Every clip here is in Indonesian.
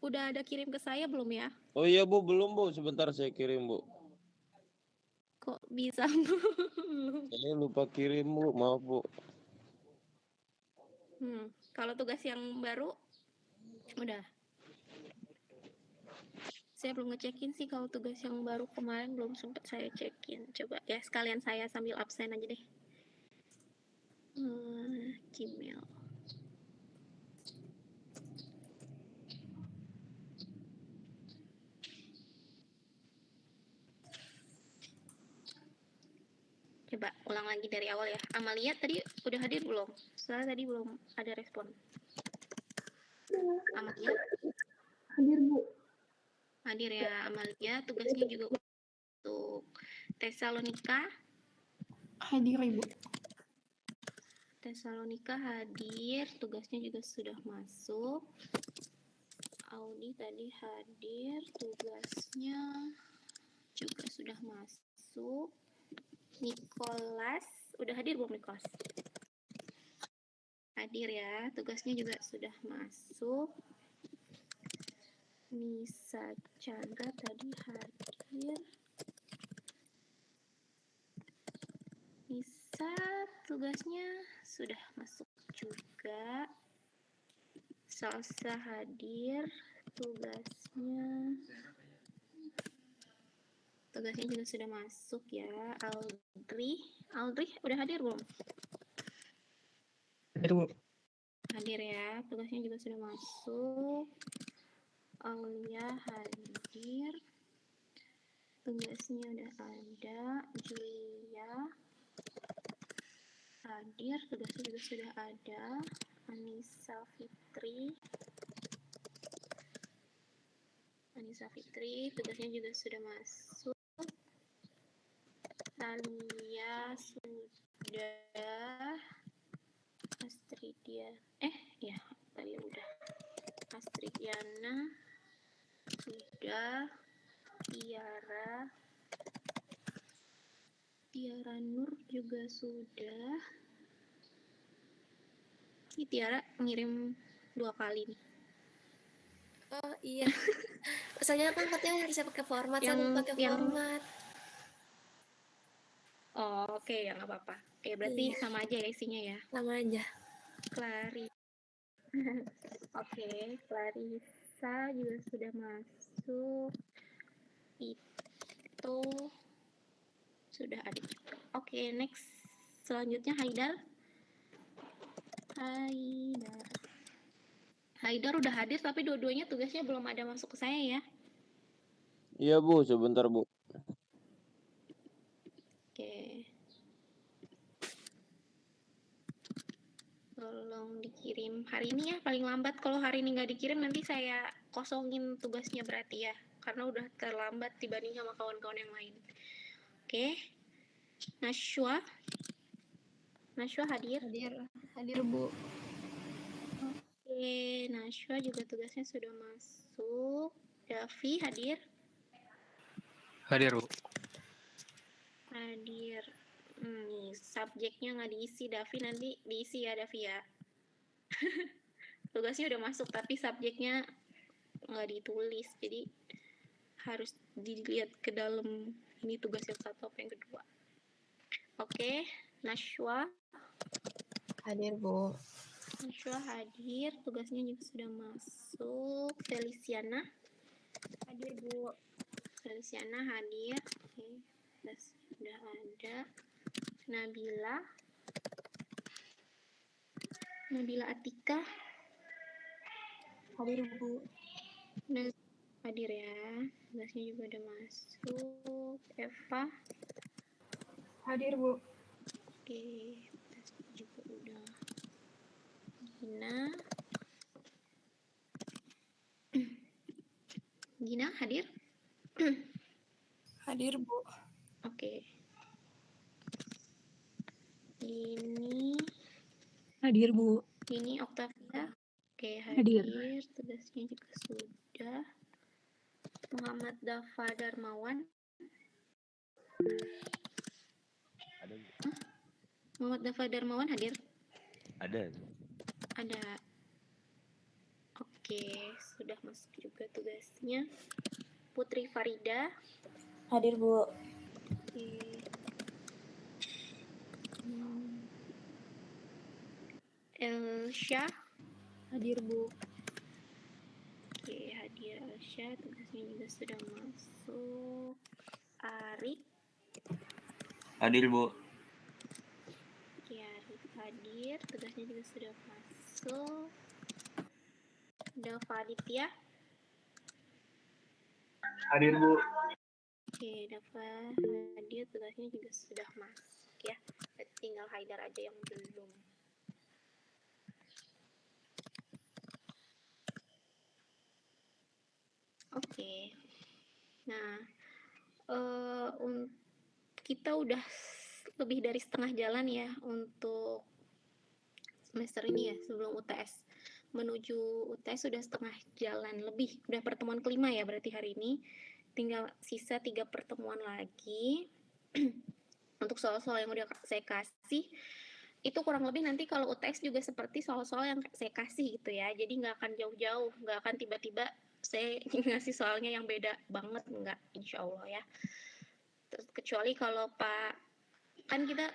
udah ada kirim ke saya belum ya? Oh iya Bu, belum Bu. Sebentar saya kirim Bu. Kok bisa belum? Saya lupa kirim Bu, maaf Bu. Kalau tugas yang baru udah. Saya belum ngecekin sih kalau tugas yang baru kemarin belum sempat saya cekin. Coba ya sekalian saya sambil absen aja deh. Gmail. Coba ulang lagi dari awal ya. Amalia tadi udah hadir belum? Soalnya tadi belum ada respon. Amalia? Hadir Bu. Hadir ya Amalia. Tugasnya juga untuk Tesalonika. Hadir Ibu. Tesalonika hadir. Tugasnya juga sudah masuk. Audi tadi hadir. Tugasnya juga sudah masuk. Nicholas udah hadir belum Nicholas? Hadir ya, tugasnya juga sudah masuk. Nisa Chandra tadi hadir. Nisa tugasnya sudah masuk juga. Salsa hadir, tugasnya juga sudah masuk ya. Aldri udah hadir belum? Hadir Bu. Hadir ya, tugasnya juga sudah masuk. Aulia hadir, tugasnya udah ada. Julia hadir, tugasnya juga sudah ada. Anissa Fitri, tugasnya juga sudah masuk. Tania sudah. Tadi udah. Astridiana sudah. Tiara Nur juga sudah. Ini Tiara ngirim 2 kali nih. Oh iya. Soalnya kan katanya harus pakai format, saya belum pakai format. Oh, oke, ya nggak apa-apa. Berarti Iya. sama aja ya isinya ya. Sama aja. Oke, Clarissa juga sudah masuk. Itu sudah ada juga. Oke, next. Selanjutnya Haidar udah hadir tapi dua-duanya tugasnya belum ada masuk ke saya ya. Iya Bu, sebentar Bu. Oke. Tolong dikirim hari ini ya, paling lambat. Kalau hari ini nggak dikirim nanti saya kosongin tugasnya berarti ya, karena udah terlambat dibanding sama kawan-kawan yang lain. Oke. Nashwa hadir? Hadir Bu. Oke, Nashwa juga tugasnya sudah masuk. Davi hadir? Hadir Bu. Hadir. Nih, subjeknya nggak diisi, Davi nanti diisi ya Davi ya. Tugasnya udah masuk tapi subjeknya nggak ditulis, jadi harus dilihat ke dalam ini tugas yang satu apa yang kedua. Oke, Nashwa Hadir Bu. Nashwa hadir, tugasnya juga sudah masuk. Feliciana Hadir Bu. Feliciana hadir. Oke, sudah ada. Nabila Atika Hadir Bu. Hadir ya, tugasnya juga udah masuk. Eva Hadir Bu. oke, tugasnya juga udah. Gina hadir? Hadir Bu. Oke. Ini Hadir Bu. Ini Octavia. Oke, hadir. Tugasnya juga sudah. Muhammad Dafa Darmawan. Ada. Muhammad Dafa Darmawan hadir? Ada. Ada. Oke, sudah masuk juga. tugasnya Putri Farida. Hadir, Bu. Oke. Elsya. Hadir, Bu. Oke, hadir Elsya, tugasnya juga sudah masuk. Arif. Hadir, Bu. Oke, Arif hadir, tugasnya juga sudah masuk. Dava Aditya. Hadir, Bu. Oke, Dava hadir, tugasnya juga sudah masuk ya. Berarti tinggal Haidar aja yang belum. Oke. Nah, kita udah lebih dari setengah jalan ya untuk semester ini ya, sebelum UTS. Menuju UTS sudah setengah jalan lebih. Udah pertemuan kelima ya berarti hari ini. Tinggal sisa 3 pertemuan lagi. Untuk soal-soal yang udah saya kasih, itu kurang lebih nanti kalau UTS juga seperti soal-soal yang saya kasih gitu ya. Jadi nggak akan jauh-jauh, nggak akan tiba-tiba saya ngasih soalnya yang beda banget, nggak, insya Allah ya. Terus kecuali kalau Pak, kan kita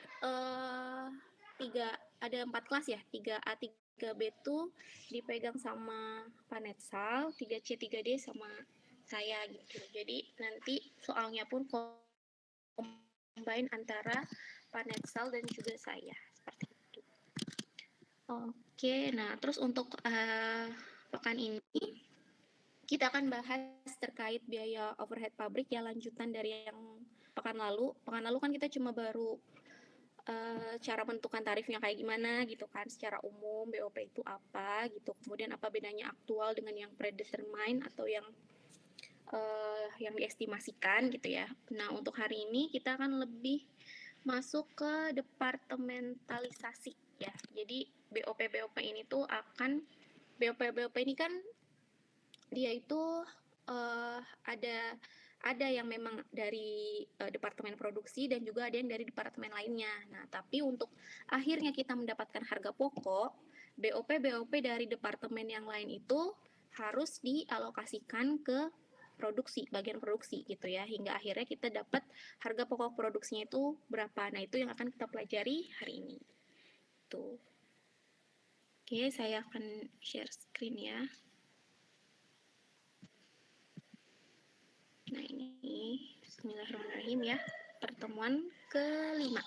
ada 4 kelas ya, 3A, 3B tuh dipegang sama Pak Netsal, 3C, 3D sama saya gitu. Jadi nanti soalnya pun combine antara Pak Netsal dan juga saya, seperti itu. Oke, nah terus untuk pekan ini kita akan bahas terkait biaya overhead pabrik ya, lanjutan dari yang pekan lalu. Pekan lalu kan kita cuma baru cara menentukan tarifnya kayak gimana gitu kan, secara umum BOP itu apa gitu, kemudian apa bedanya aktual dengan yang predetermined atau yang diestimasikan gitu ya. Nah untuk hari ini kita akan lebih masuk ke departementalisasi ya. Jadi BOP ini tuh akan, BOP ini kan dia itu ada yang memang dari departemen produksi dan juga ada yang dari departemen lainnya. Nah, tapi untuk akhirnya kita mendapatkan harga pokok, BOP dari departemen yang lain itu harus dialokasikan ke produksi, bagian produksi gitu ya, hingga akhirnya kita dapat harga pokok produksinya itu berapa. Nah, itu yang akan kita pelajari hari ini. Tuh. Oke, saya akan share screen ya. Nah ini, bismillahirrahmanirrahim ya, pertemuan kelima,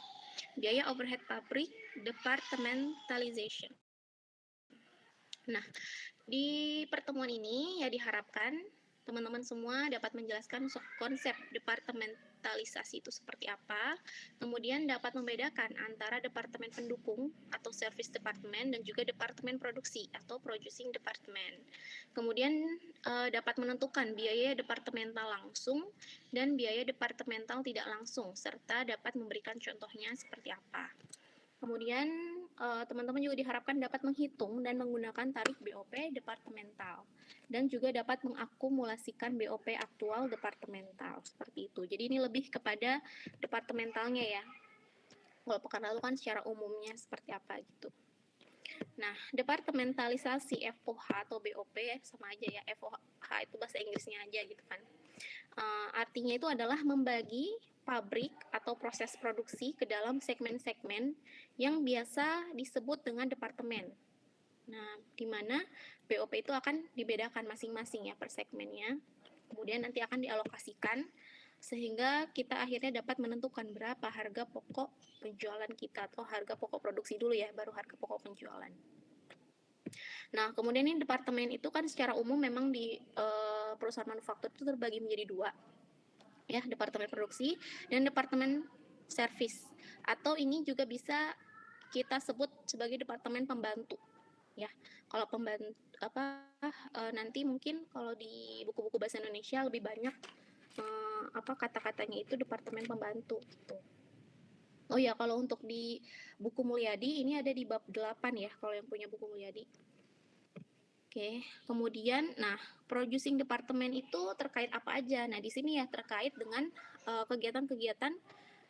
biaya overhead pabrik departmentalization. Nah, di pertemuan ini ya diharapkan teman-teman semua dapat menjelaskan konsep departementalisasi itu seperti apa, kemudian dapat membedakan antara departemen pendukung atau service department dan juga departemen produksi atau producing department. Kemudian dapat menentukan biaya departemental langsung dan biaya departemental tidak langsung, serta dapat memberikan contohnya seperti apa. Kemudian teman-teman juga diharapkan dapat menghitung dan menggunakan tarif BOP departemental dan juga dapat mengakumulasikan BOP aktual departemental, seperti itu. Jadi ini lebih kepada departementalnya ya. Kalau pekan lalu kan secara umumnya seperti apa gitu. Nah, departementalisasi FOH atau BOP sama aja ya. FOH itu bahasa Inggrisnya aja gitu kan. Artinya itu adalah membagi pabrik atau proses produksi ke dalam segmen-segmen yang biasa disebut dengan departemen. Nah, di mana BOP itu akan dibedakan masing-masing ya per segmennya. Kemudian nanti akan dialokasikan sehingga kita akhirnya dapat menentukan berapa harga pokok penjualan kita, atau harga pokok produksi dulu ya, baru harga pokok penjualan. Nah, kemudian ini departemen itu kan secara umum memang di perusahaan manufaktur itu terbagi menjadi 2. Ya, departemen produksi dan departemen service, atau ini juga bisa kita sebut sebagai departemen pembantu ya. Kalau pembantu nanti mungkin kalau di buku-buku bahasa Indonesia lebih banyak kata-katanya itu departemen pembantu gitu. Oh ya, kalau untuk di buku Mulyadi ini ada di bab 8 ya, kalau yang punya buku Mulyadi. Oke, kemudian, nah, producing department itu terkait apa aja? Nah, di sini ya terkait dengan kegiatan-kegiatan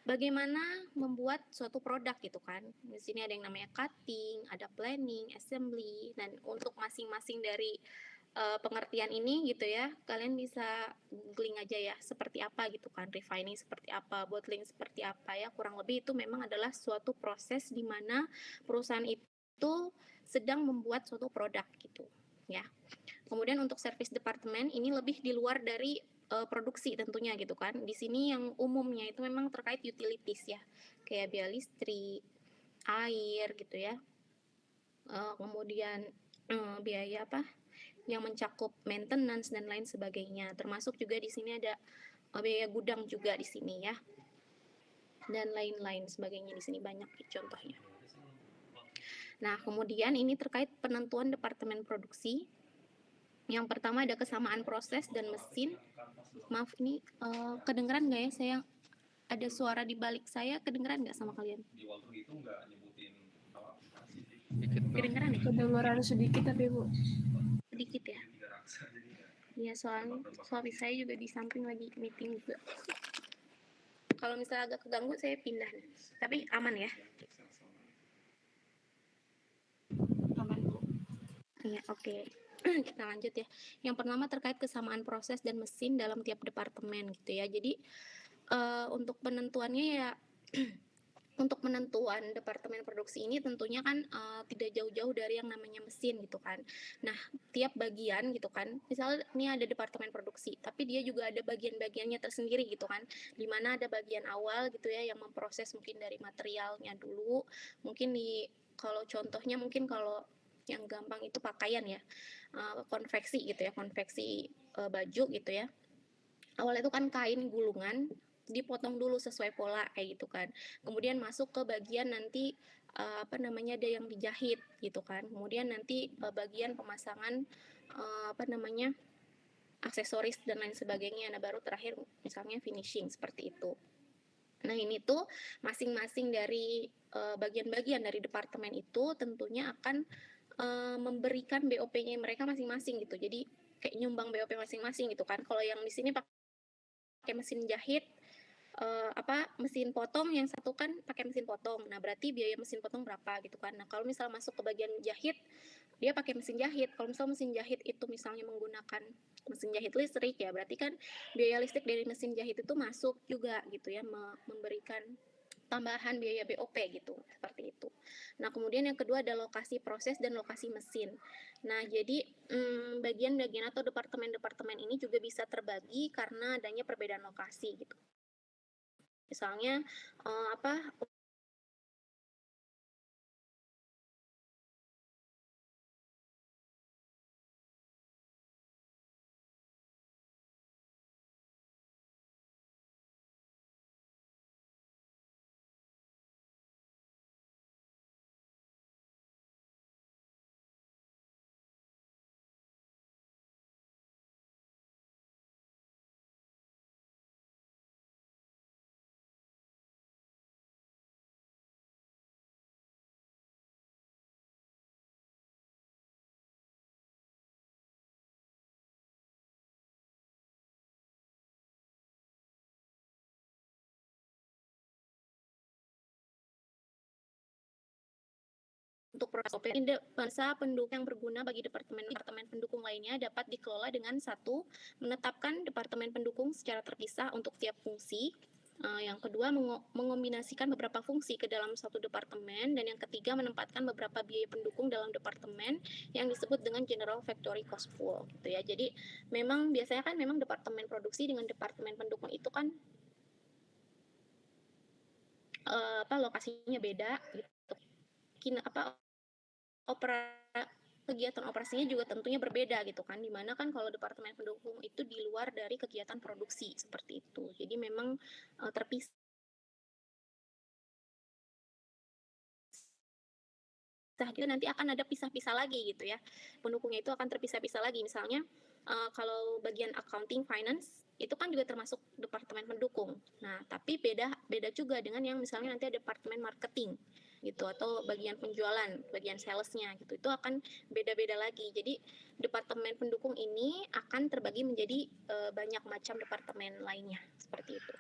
bagaimana membuat suatu produk gitu kan. Di sini ada yang namanya cutting, ada planning, assembly, dan untuk masing-masing dari pengertian ini gitu ya, kalian bisa googling aja ya seperti apa gitu kan, refining seperti apa, bottling seperti apa ya, kurang lebih itu memang adalah suatu proses di mana perusahaan itu sedang membuat suatu produk gitu ya. Kemudian untuk service department ini lebih di luar dari produksi tentunya gitu kan. Di sini yang umumnya itu memang terkait utilities ya, kayak biaya listrik, air gitu ya. Kemudian biaya apa yang mencakup maintenance dan lain sebagainya. Termasuk juga di sini ada biaya gudang juga di sini ya. Dan lain-lain sebagainya di sini banyak contohnya. Nah, kemudian ini terkait penentuan departemen produksi. Yang pertama ada kesamaan proses dan mesin. Maaf ini kedengeran nggak ya, saya ada suara di balik saya, kedengeran nggak sama kalian? Kedengeran ya? Kedengeran sedikit tapi Bu. Sedikit ya? Iya, soalnya suami saya juga di samping lagi meeting juga. Kalau misalnya agak keganggu saya pindah nih. Tapi aman ya? Aman Bu. Iya, oke. Kita lanjut ya. Yang pertama terkait kesamaan proses dan mesin dalam tiap departemen gitu ya. Jadi untuk penentuannya ya untuk penentuan departemen produksi ini tentunya kan tidak jauh-jauh dari yang namanya mesin gitu kan. Nah, tiap bagian gitu kan, misalnya ini ada departemen produksi, tapi dia juga ada bagian-bagiannya tersendiri gitu kan, di mana ada bagian awal gitu ya yang memproses mungkin dari materialnya dulu, mungkin kalau contohnya mungkin kalau yang gampang itu pakaian ya, konveksi gitu ya, konveksi baju gitu ya. Awalnya itu kan kain gulungan, dipotong dulu sesuai pola kayak gitu kan. Kemudian masuk ke bagian nanti ada yang dijahit gitu kan. Kemudian nanti bagian pemasangan aksesoris dan lain sebagainya. Nah, baru terakhir misalnya finishing seperti itu. Nah, ini tuh masing-masing dari bagian-bagian dari departemen itu tentunya akan memberikan BOP-nya mereka masing-masing gitu. Jadi kayak nyumbang BOP masing-masing gitu kan. Kalau yang di sini pakai mesin jahit, mesin potong, yang satu kan pakai mesin potong. Nah, berarti biaya mesin potong berapa gitu kan. Nah, kalau misal masuk ke bagian jahit, dia pakai mesin jahit. Kalau misal mesin jahit itu misalnya menggunakan mesin jahit listrik ya, berarti kan biaya listrik dari mesin jahit itu masuk juga gitu ya, memberikan tambahan biaya BOP gitu, seperti itu. Nah, kemudian yang kedua ada lokasi proses dan lokasi mesin. Nah, jadi bagian-bagian atau departemen-departemen ini juga bisa terbagi karena adanya perbedaan lokasi gitu. Misalnya untuk proses OP ini masa pendukung yang berguna bagi departemen pendukung lainnya dapat dikelola dengan satu, menetapkan departemen pendukung secara terpisah untuk tiap fungsi. Yang kedua, mengombinasikan beberapa fungsi ke dalam satu departemen, dan yang ketiga, menempatkan beberapa biaya pendukung dalam departemen yang disebut dengan general factory cost pool gitu ya. Jadi memang biasanya kan memang departemen produksi dengan departemen pendukung itu kan lokasinya beda gitu. Kegiatan operasinya juga tentunya berbeda gitu kan, dimana kan kalau departemen pendukung itu di luar dari kegiatan produksi seperti itu. Jadi memang terpisah juga, nanti akan ada pisah-pisah lagi gitu ya, pendukungnya itu akan terpisah-pisah lagi. Misalnya kalau bagian accounting, finance itu kan juga termasuk departemen pendukung. Nah, tapi beda juga dengan yang misalnya nanti ada departemen marketing gitu, atau bagian penjualan, bagian salesnya gitu, itu akan beda-beda lagi. Jadi departemen pendukung ini akan terbagi menjadi banyak macam departemen lainnya seperti itu.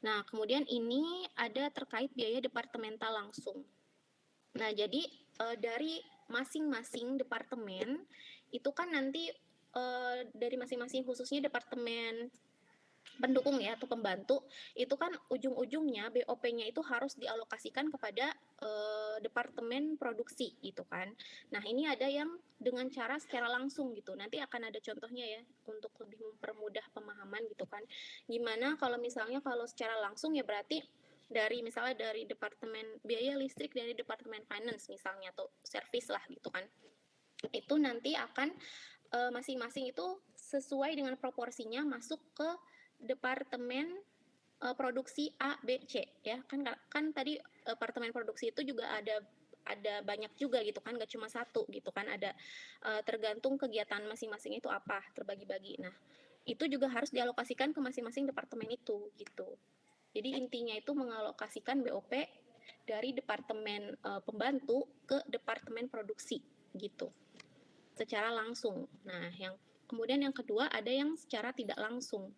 Nah, kemudian ini ada terkait biaya departemental langsung. Nah, jadi dari masing-masing departemen itu kan nanti dari masing-masing khususnya departemen pendukung ya atau pembantu itu kan ujung-ujungnya BOP-nya itu harus dialokasikan kepada departemen produksi gitu kan. Nah, ini ada yang dengan cara secara langsung gitu. Nanti akan ada contohnya ya untuk lebih mempermudah pemahaman gitu kan. Gimana kalau misalnya kalau secara langsung ya berarti dari misalnya dari departemen biaya listrik dari departemen finance misalnya atau service lah gitu kan. Itu nanti akan masing-masing itu sesuai dengan proporsinya masuk ke departemen produksi A, B, C ya kan tadi departemen produksi itu juga ada banyak juga gitu kan, nggak cuma satu gitu kan, ada tergantung kegiatan masing-masing itu apa terbagi-bagi. Nah itu juga harus dialokasikan ke masing-masing departemen itu gitu. Jadi intinya itu mengalokasikan BOP dari departemen pembantu ke departemen produksi gitu secara langsung. Nah kemudian yang kedua ada yang secara tidak langsung.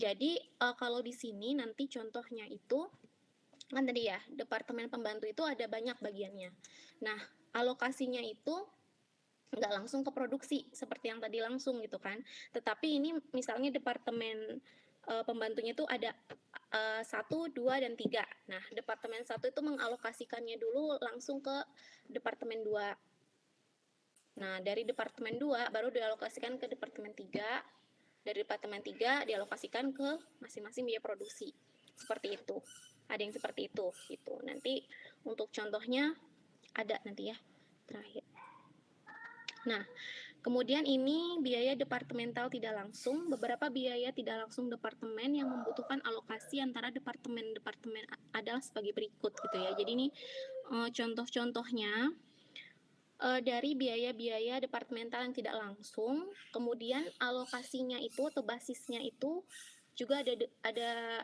Jadi kalau di sini nanti contohnya itu kan tadi ya departemen pembantu itu ada banyak bagiannya. Nah alokasinya itu nggak langsung ke produksi seperti yang tadi langsung gitu kan. Tetapi ini misalnya departemen pembantunya itu ada 1, 2, dan 3. Nah departemen 1 itu mengalokasikannya dulu langsung ke departemen 2. Nah dari departemen 2 baru dialokasikan ke departemen 3. Dari departemen 3 dialokasikan ke masing-masing biaya produksi. Seperti itu. Ada yang seperti itu gitu. Nanti untuk contohnya ada nanti ya terakhir. Nah, kemudian ini biaya departemental tidak langsung. Beberapa biaya tidak langsung departemen yang membutuhkan alokasi antara departemen-departemen adalah sebagai berikut gitu ya. Jadi ini contoh-contohnya dari biaya-biaya departemental yang tidak langsung, kemudian alokasinya itu atau basisnya itu juga ada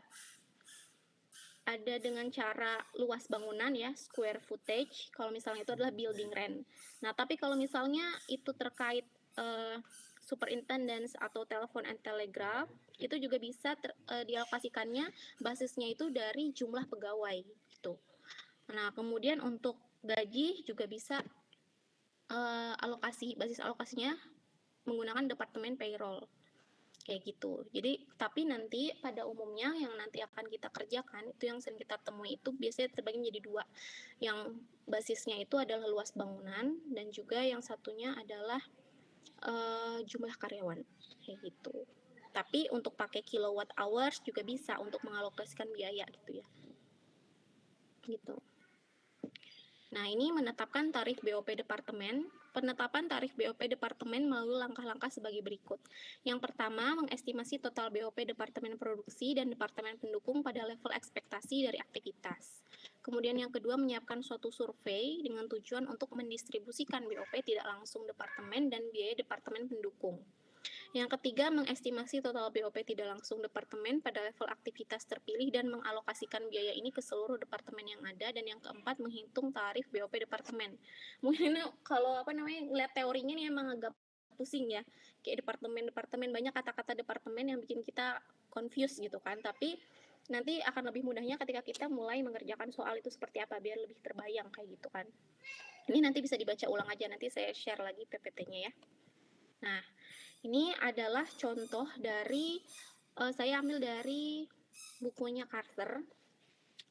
dengan cara luas bangunan ya, square footage. Kalau misalnya itu adalah building rent. Nah, tapi kalau misalnya itu terkait superintendence atau telepon and telegraph, itu juga bisa dialokasikannya basisnya itu dari jumlah pegawai gitu. Nah, kemudian untuk gaji juga bisa basis alokasinya menggunakan departemen payroll kayak gitu. Jadi tapi nanti pada umumnya yang nanti akan kita kerjakan itu yang sering kita temui itu biasanya terbagi menjadi 2. Yang basisnya itu adalah luas bangunan dan juga yang satunya adalah jumlah karyawan kayak gitu. Tapi untuk pakai kilowatt hours juga bisa untuk mengalokasikan biaya gitu ya. Gitu. Nah, ini menetapkan tarif BOP departemen. Penetapan tarif BOP departemen melalui langkah-langkah sebagai berikut. Yang pertama, mengestimasi total BOP departemen produksi dan departemen pendukung pada level ekspektasi dari aktivitas. Kemudian yang kedua, menyiapkan suatu survei dengan tujuan untuk mendistribusikan BOP tidak langsung departemen dan biaya departemen pendukung. Yang ketiga, mengestimasi total BOP tidak langsung departemen pada level aktivitas terpilih dan mengalokasikan biaya ini ke seluruh departemen yang ada. Dan yang keempat, menghitung tarif BOP departemen. Mungkin ini kalau ngeliat teorinya ini emang agak pusing ya. Kayak departemen banyak kata-kata departemen yang bikin kita confused gitu kan. Tapi nanti akan lebih mudahnya ketika kita mulai mengerjakan soal itu seperti apa biar lebih terbayang kayak gitu kan. Ini nanti bisa dibaca ulang aja, nanti saya share lagi PPT-nya ya. Nah, ini adalah contoh dari saya ambil dari bukunya Carter.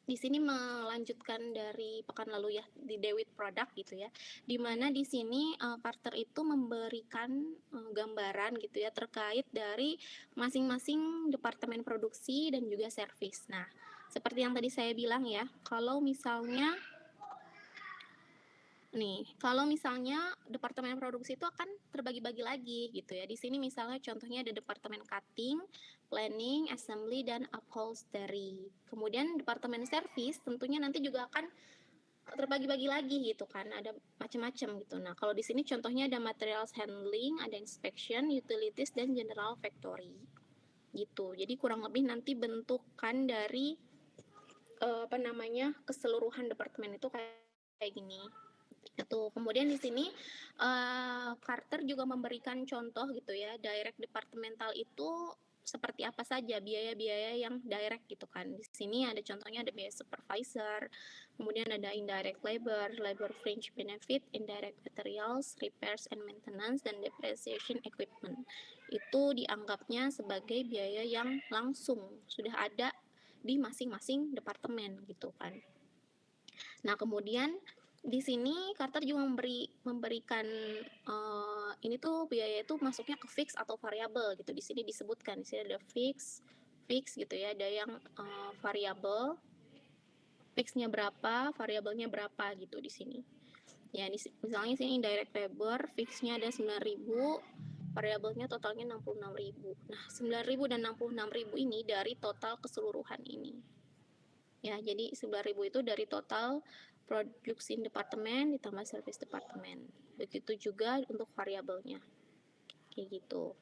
Di sini melanjutkan dari pekan lalu ya di DeWitt Product gitu ya. Di mana di sini Carter itu memberikan gambaran gitu ya terkait dari masing-masing departemen produksi dan juga service. Nah, seperti yang tadi saya bilang ya, kalau misalnya departemen produksi itu akan terbagi-bagi lagi gitu ya. Di sini misalnya contohnya ada departemen cutting, planning, assembly, dan upholstery. Kemudian departemen service tentunya nanti juga akan terbagi-bagi lagi gitu kan, ada macam-macam gitu. Nah, kalau di sini contohnya ada materials handling, ada inspection, utilities, dan general factory gitu. Jadi kurang lebih nanti bentukan dari keseluruhan departemen itu kayak gini. Itu. Kemudian di sini Carter juga memberikan contoh gitu ya, direct departmental itu seperti apa saja biaya-biaya yang direct gitu kan. Di sini ada contohnya, ada biaya supervisor, kemudian ada indirect labor, labor fringe benefit, indirect materials, repairs and maintenance, dan depreciation equipment. Itu dianggapnya sebagai biaya yang langsung sudah ada di masing-masing departemen gitu kan. Nah, kemudian di sini Carter juga memberikan ini tuh biaya itu masuknya ke fix atau variabel gitu. Di sini disebutkan, di sini ada fix gitu ya, ada yang variabel, fixnya berapa, variabelnya berapa gitu di sini. Ya, misalnya sini indirect labor, fixnya ada 9.000, variabelnya totalnya 66.000. Nah, 9.000 dan 66.000 ini dari total keseluruhan ini. Ya, jadi 9.000 itu dari total producing departemen ditambah service departemen. Begitu juga untuk variabelnya. Kayak gitu.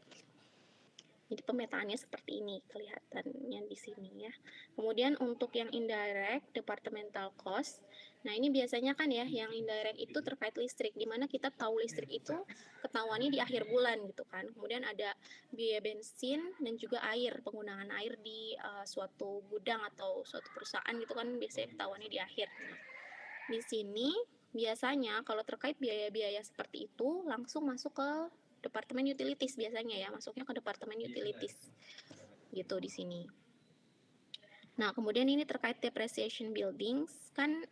Jadi pemetaannya seperti ini kelihatannya di sini ya. Kemudian untuk yang indirect departmental cost, nah ini biasanya kan ya yang indirect itu terkait listrik, di mana kita tahu listrik itu ketahuannya di akhir bulan gitu kan. Kemudian ada biaya bensin dan juga air, penggunaan air di suatu gudang atau suatu perusahaan gitu kan, biasanya ketahuannya di akhir. Nah, di sini biasanya kalau terkait biaya-biaya seperti itu langsung masuk ke departemen utilities, biasanya ya masuknya ke departemen utilities gitu di sini. Nah, kemudian ini terkait depreciation buildings kan,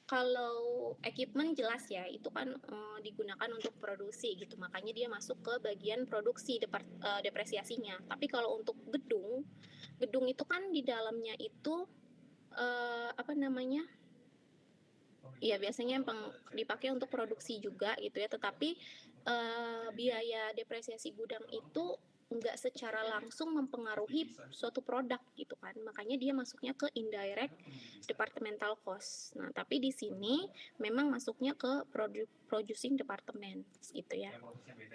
kalau equipment jelas ya itu kan digunakan untuk produksi gitu, makanya dia masuk ke bagian produksi depresiasinya. Tapi kalau untuk gedung itu kan di dalamnya itu apa namanya, ya biasanya dipakai untuk produksi juga gitu ya, tetapi biaya depresiasi gudang itu enggak secara langsung mempengaruhi suatu produk gitu kan, makanya dia masuknya ke indirect departmental cost. Nah, tapi di sini memang masuknya ke producing department gitu ya.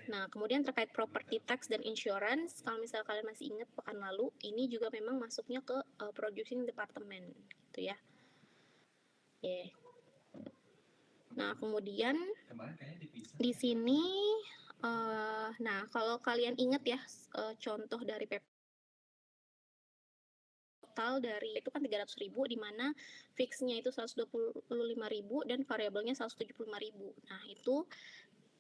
Nah, kemudian terkait property tax dan insurance, kalau misalnya kalian masih ingat pekan lalu, ini juga memang masuknya ke producing department gitu ya. Yeah. Nah, kemudian di sini, nah kalau kalian ingat ya, contoh dari total dari itu kan 300.000, di mana fixnya itu 125.000 dan variabelnya 175.000. Nah, itu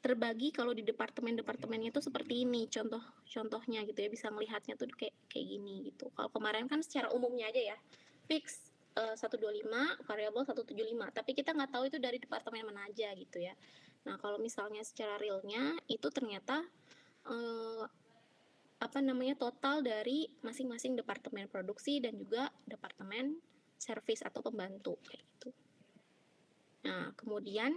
terbagi kalau di departemennya itu seperti ini contohnya gitu ya, bisa melihatnya tuh kayak gini gitu. Kalau kemarin kan secara umumnya aja ya, fix 125, variabel 175, tapi kita nggak tahu itu dari departemen mana aja gitu ya. Nah, kalau misalnya secara realnya itu ternyata apa namanya, total dari masing-masing departemen produksi dan juga departemen service atau pembantu kayak gitu. Nah, kemudian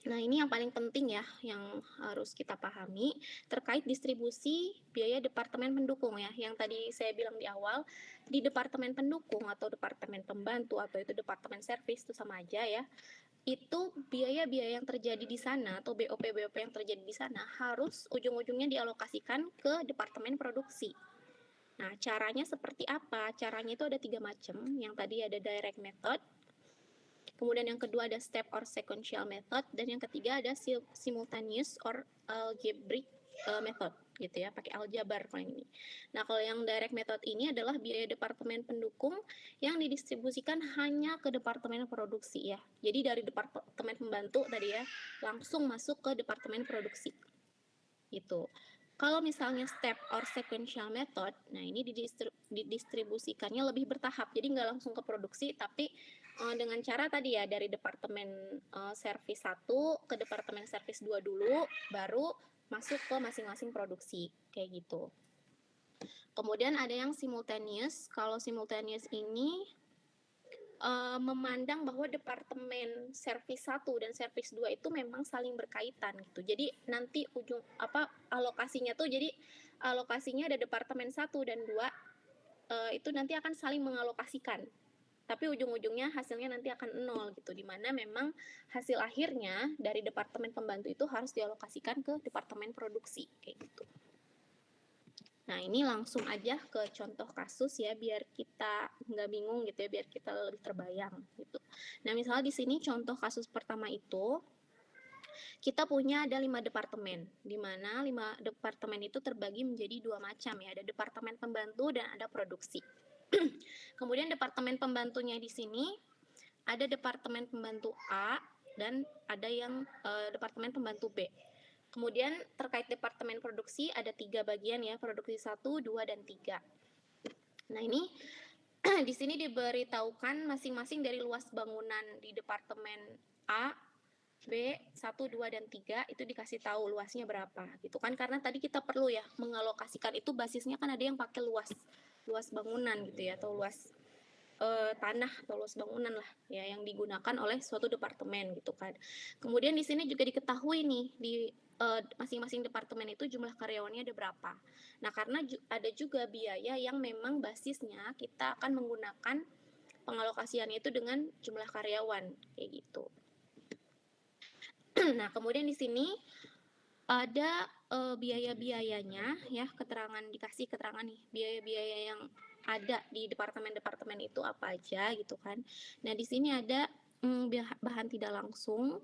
ini yang paling penting ya, yang harus kita pahami terkait distribusi biaya departemen pendukung ya. Yang tadi saya bilang di awal, di departemen pendukung atau departemen pembantu atau itu departemen servis itu sama aja ya. Itu biaya-biaya yang terjadi di sana atau BOP yang terjadi di sana harus ujung-ujungnya dialokasikan ke departemen produksi. Nah, caranya seperti apa? Caranya itu ada 3 macam. Yang tadi ada direct method, kemudian yang kedua ada step or sequential method, dan yang ketiga ada simultaneous or algebraic method gitu ya, pakai aljabar kalau ini. Nah, kalau yang direct method ini adalah biaya departemen pendukung yang didistribusikan hanya ke departemen produksi ya. Jadi dari departemen pembantu tadi ya langsung masuk ke departemen produksi. Gitu. Kalau misalnya step or sequential method, nah ini didistribusikannya lebih bertahap. Jadi nggak langsung ke produksi, tapi dengan cara tadi ya, dari departemen service 1 ke departemen service 2 dulu, baru masuk ke masing-masing produksi, kayak gitu. Kemudian ada yang simultaneous. Kalau simultaneous ini memandang bahwa departemen service 1 dan service 2 itu memang saling berkaitan gitu. Jadi nanti alokasinya tuh, jadi alokasinya ada departemen 1 dan 2 itu nanti akan saling mengalokasikan. Tapi ujung-ujungnya hasilnya nanti akan 0 gitu, di mana memang hasil akhirnya dari departemen pembantu itu harus dialokasikan ke departemen produksi kayak gitu. Nah, ini langsung aja ke contoh kasus ya, biar kita nggak bingung gitu ya, biar kita lebih terbayang gitu. Nah, misalnya di sini contoh kasus pertama itu, kita punya ada 5 departemen, di mana 5 departemen itu terbagi menjadi 2 macam ya, ada departemen pembantu dan ada produksi. Kemudian departemen pembantunya di sini ada departemen pembantu A dan ada yang departemen pembantu B. Kemudian terkait departemen produksi ada 3 bagian ya, produksi 1, 2, dan 3. Nah ini di sini diberitahukan masing-masing dari luas bangunan di departemen A, B, 1, 2, dan 3 itu dikasih tahu luasnya berapa gitu kan, karena tadi kita perlu ya mengalokasikan itu basisnya kan ada yang pakai luas bangunan gitu ya, atau luas tanah atau luas bangunan lah ya yang digunakan oleh suatu departemen gitu kan. Kemudian di sini juga diketahui nih di masing-masing departemen itu jumlah karyawannya ada berapa. Nah, karena ada juga biaya yang memang basisnya kita akan menggunakan pengalokasiannya itu dengan jumlah karyawan kayak gitu. Nah, kemudian di sini ada biaya-biayanya ya, dikasih keterangan nih biaya-biaya yang ada di departemen-departemen itu apa aja gitu kan. Nah, di sini ada bahan tidak langsung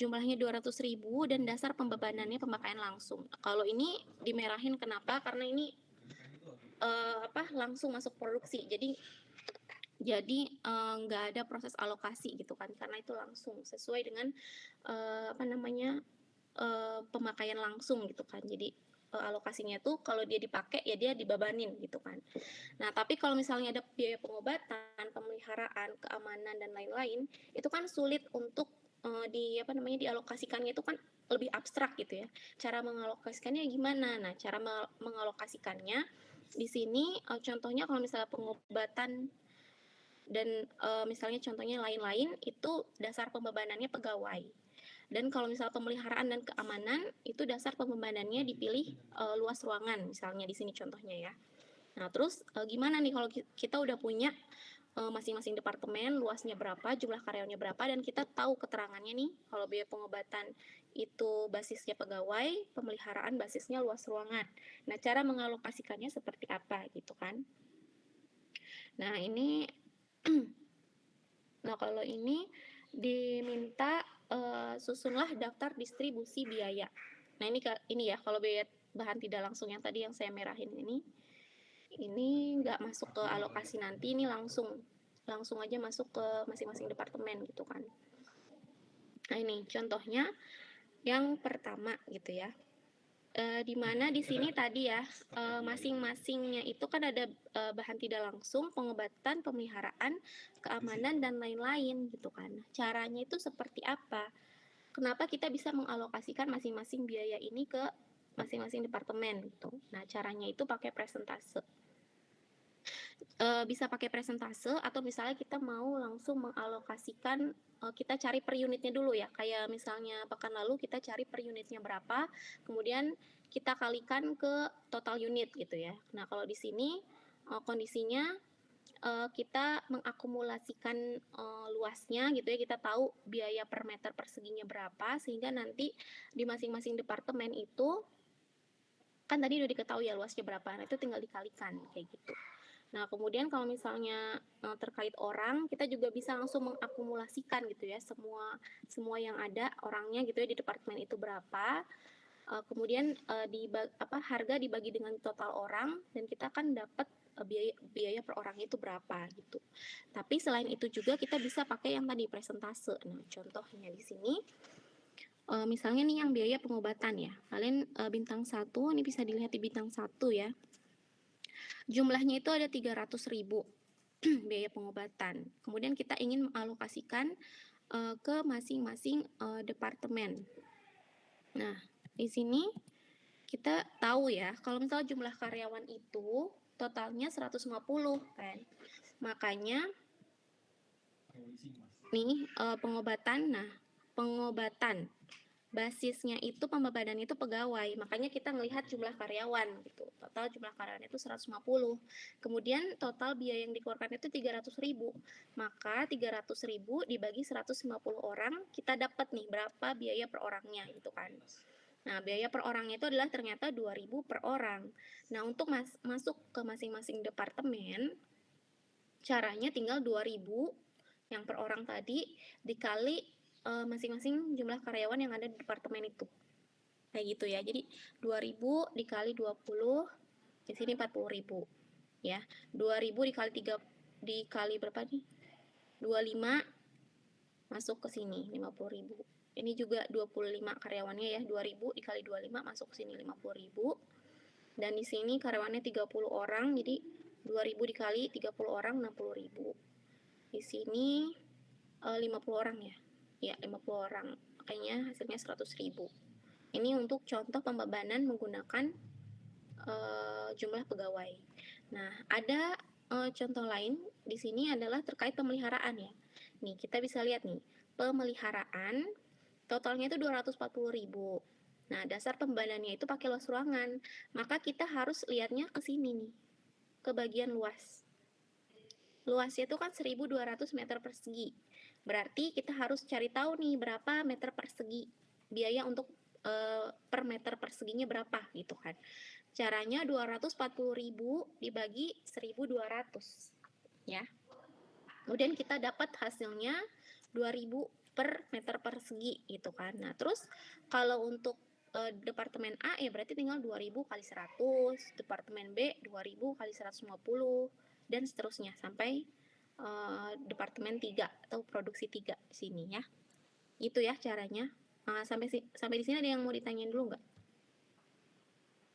jumlahnya 200.000 dan dasar pembebanannya pemakaian langsung. Kalau ini dimerahin kenapa? Karena ini langsung masuk produksi. Jadi nggak ada proses alokasi gitu kan, karena itu langsung sesuai dengan pemakaian langsung gitu kan. Jadi alokasinya tuh kalau dia dipakai ya dia dibebanin gitu kan. Nah, tapi kalau misalnya ada biaya pengobatan, pemeliharaan, keamanan dan lain-lain, itu kan sulit untuk dialokasikannya itu kan lebih abstrak gitu ya. Cara mengalokasikannya gimana? Nah, cara mengalokasikannya di sini contohnya kalau misalnya pengobatan dan misalnya contohnya lain-lain itu dasar pembebanannya pegawai. Dan kalau misalnya pemeliharaan dan keamanan itu dasar pembebanannya dipilih luas ruangan misalnya di sini contohnya ya. Nah, terus gimana nih kalau kita udah punya masing-masing departemen luasnya berapa, jumlah karyawannya berapa, dan kita tahu keterangannya nih kalau biaya pengobatan itu basisnya pegawai, pemeliharaan basisnya luas ruangan. Nah, cara mengalokasikannya seperti apa gitu kan. Nah, ini nah kalau ini diminta susunlah daftar distribusi biaya. Nah, ini ya kalau biaya bahan tidak langsung yang tadi yang saya merahin ini nggak masuk ke alokasi nanti, ini langsung aja masuk ke masing-masing departemen gitu kan. Nah, ini contohnya yang pertama gitu ya. Di mana di sini tadi ya masing-masingnya itu kan ada bahan tidak langsung, pengobatan, pemeliharaan, keamanan dan lain-lain gitu kan. Caranya itu seperti apa? Kenapa kita bisa mengalokasikan masing-masing biaya ini ke masing-masing departemen gitu. Nah, caranya itu pakai presentase. Bisa pakai presentase atau misalnya kita mau langsung mengalokasikan, kita cari per unitnya dulu ya, kayak misalnya pekan lalu kita cari per unitnya berapa, kemudian kita kalikan ke total unit gitu ya. Nah, kalau di sini kondisinya kita mengakumulasikan luasnya gitu ya, kita tahu biaya per meter perseginya berapa, sehingga nanti di masing-masing departemen itu kan tadi udah diketahui ya luasnya berapa, nah itu tinggal dikalikan kayak gitu. Nah, kemudian kalau misalnya terkait orang, kita juga bisa langsung mengakumulasikan gitu ya, semua yang ada orangnya gitu ya di departemen itu berapa. Kemudian harga dibagi dengan total orang dan kita akan dapat biaya per orang itu berapa gitu. Tapi selain itu juga kita bisa pakai yang tadi presentase. Nah, contohnya di sini misalnya nih yang biaya pengobatan ya. Kalian bintang 1, ini bisa dilihat di bintang 1 ya. Jumlahnya itu ada 300.000 biaya pengobatan. Kemudian kita ingin mengalokasikan ke masing-masing departemen. Nah, di sini kita tahu ya, kalau misalnya jumlah karyawan itu totalnya 150 kan. Makanya nih pengobatan. Nah, pengobatan basisnya itu pembebanan itu pegawai, makanya kita melihat jumlah karyawan gitu. Total jumlah karyawan itu 150. Kemudian total biaya yang dikeluarkan itu 300.000. Maka 300.000 dibagi 150 orang, kita dapat nih berapa biaya per orangnya gitu kan. Nah, biaya per orangnya itu adalah ternyata 2.000 per orang. Nah, untuk masuk ke masing-masing departemen, caranya tinggal 2.000 yang per orang tadi dikali masing-masing jumlah karyawan yang ada di departemen itu. Kayak gitu ya. Jadi 2.000 dikali 20, di sini 40.000 ya. 2.000 dikali berapa nih? 25 masuk ke sini 50.000. Ini juga 25 karyawannya ya. 2.000 dikali 25 masuk ke sini 50.000. Dan di sini karyawannya 30 orang, jadi 2.000 dikali 30 orang 60.000. Di sini 50 orang ya. Ya, 50 orang. Makanya hasilnya 100.000. Ini untuk contoh pembebanan menggunakan jumlah pegawai. Nah, ada contoh lain di sini adalah terkait pemeliharaan ya. Nih, kita bisa lihat nih, pemeliharaan totalnya itu 240.000. Nah, dasar pembebanannya itu pakai luas ruangan. Maka kita harus lihatnya ke sini nih, ke bagian luas. Luasnya itu kan 1.200 meter persegi. Berarti kita harus cari tahu nih berapa meter persegi. Biaya untuk per meter perseginya berapa gitu kan. Caranya 240.000 dibagi 1.200 ya. Kemudian kita dapat hasilnya 2.000 per meter persegi gitu kan. Nah, terus kalau untuk departemen A ya berarti tinggal 2.000 kali 100, departemen B 2.000 kali 150 dan seterusnya sampai departemen 3 atau produksi 3 di sini ya. Itu ya caranya. Sampai di sini ada yang mau ditanyain dulu nggak?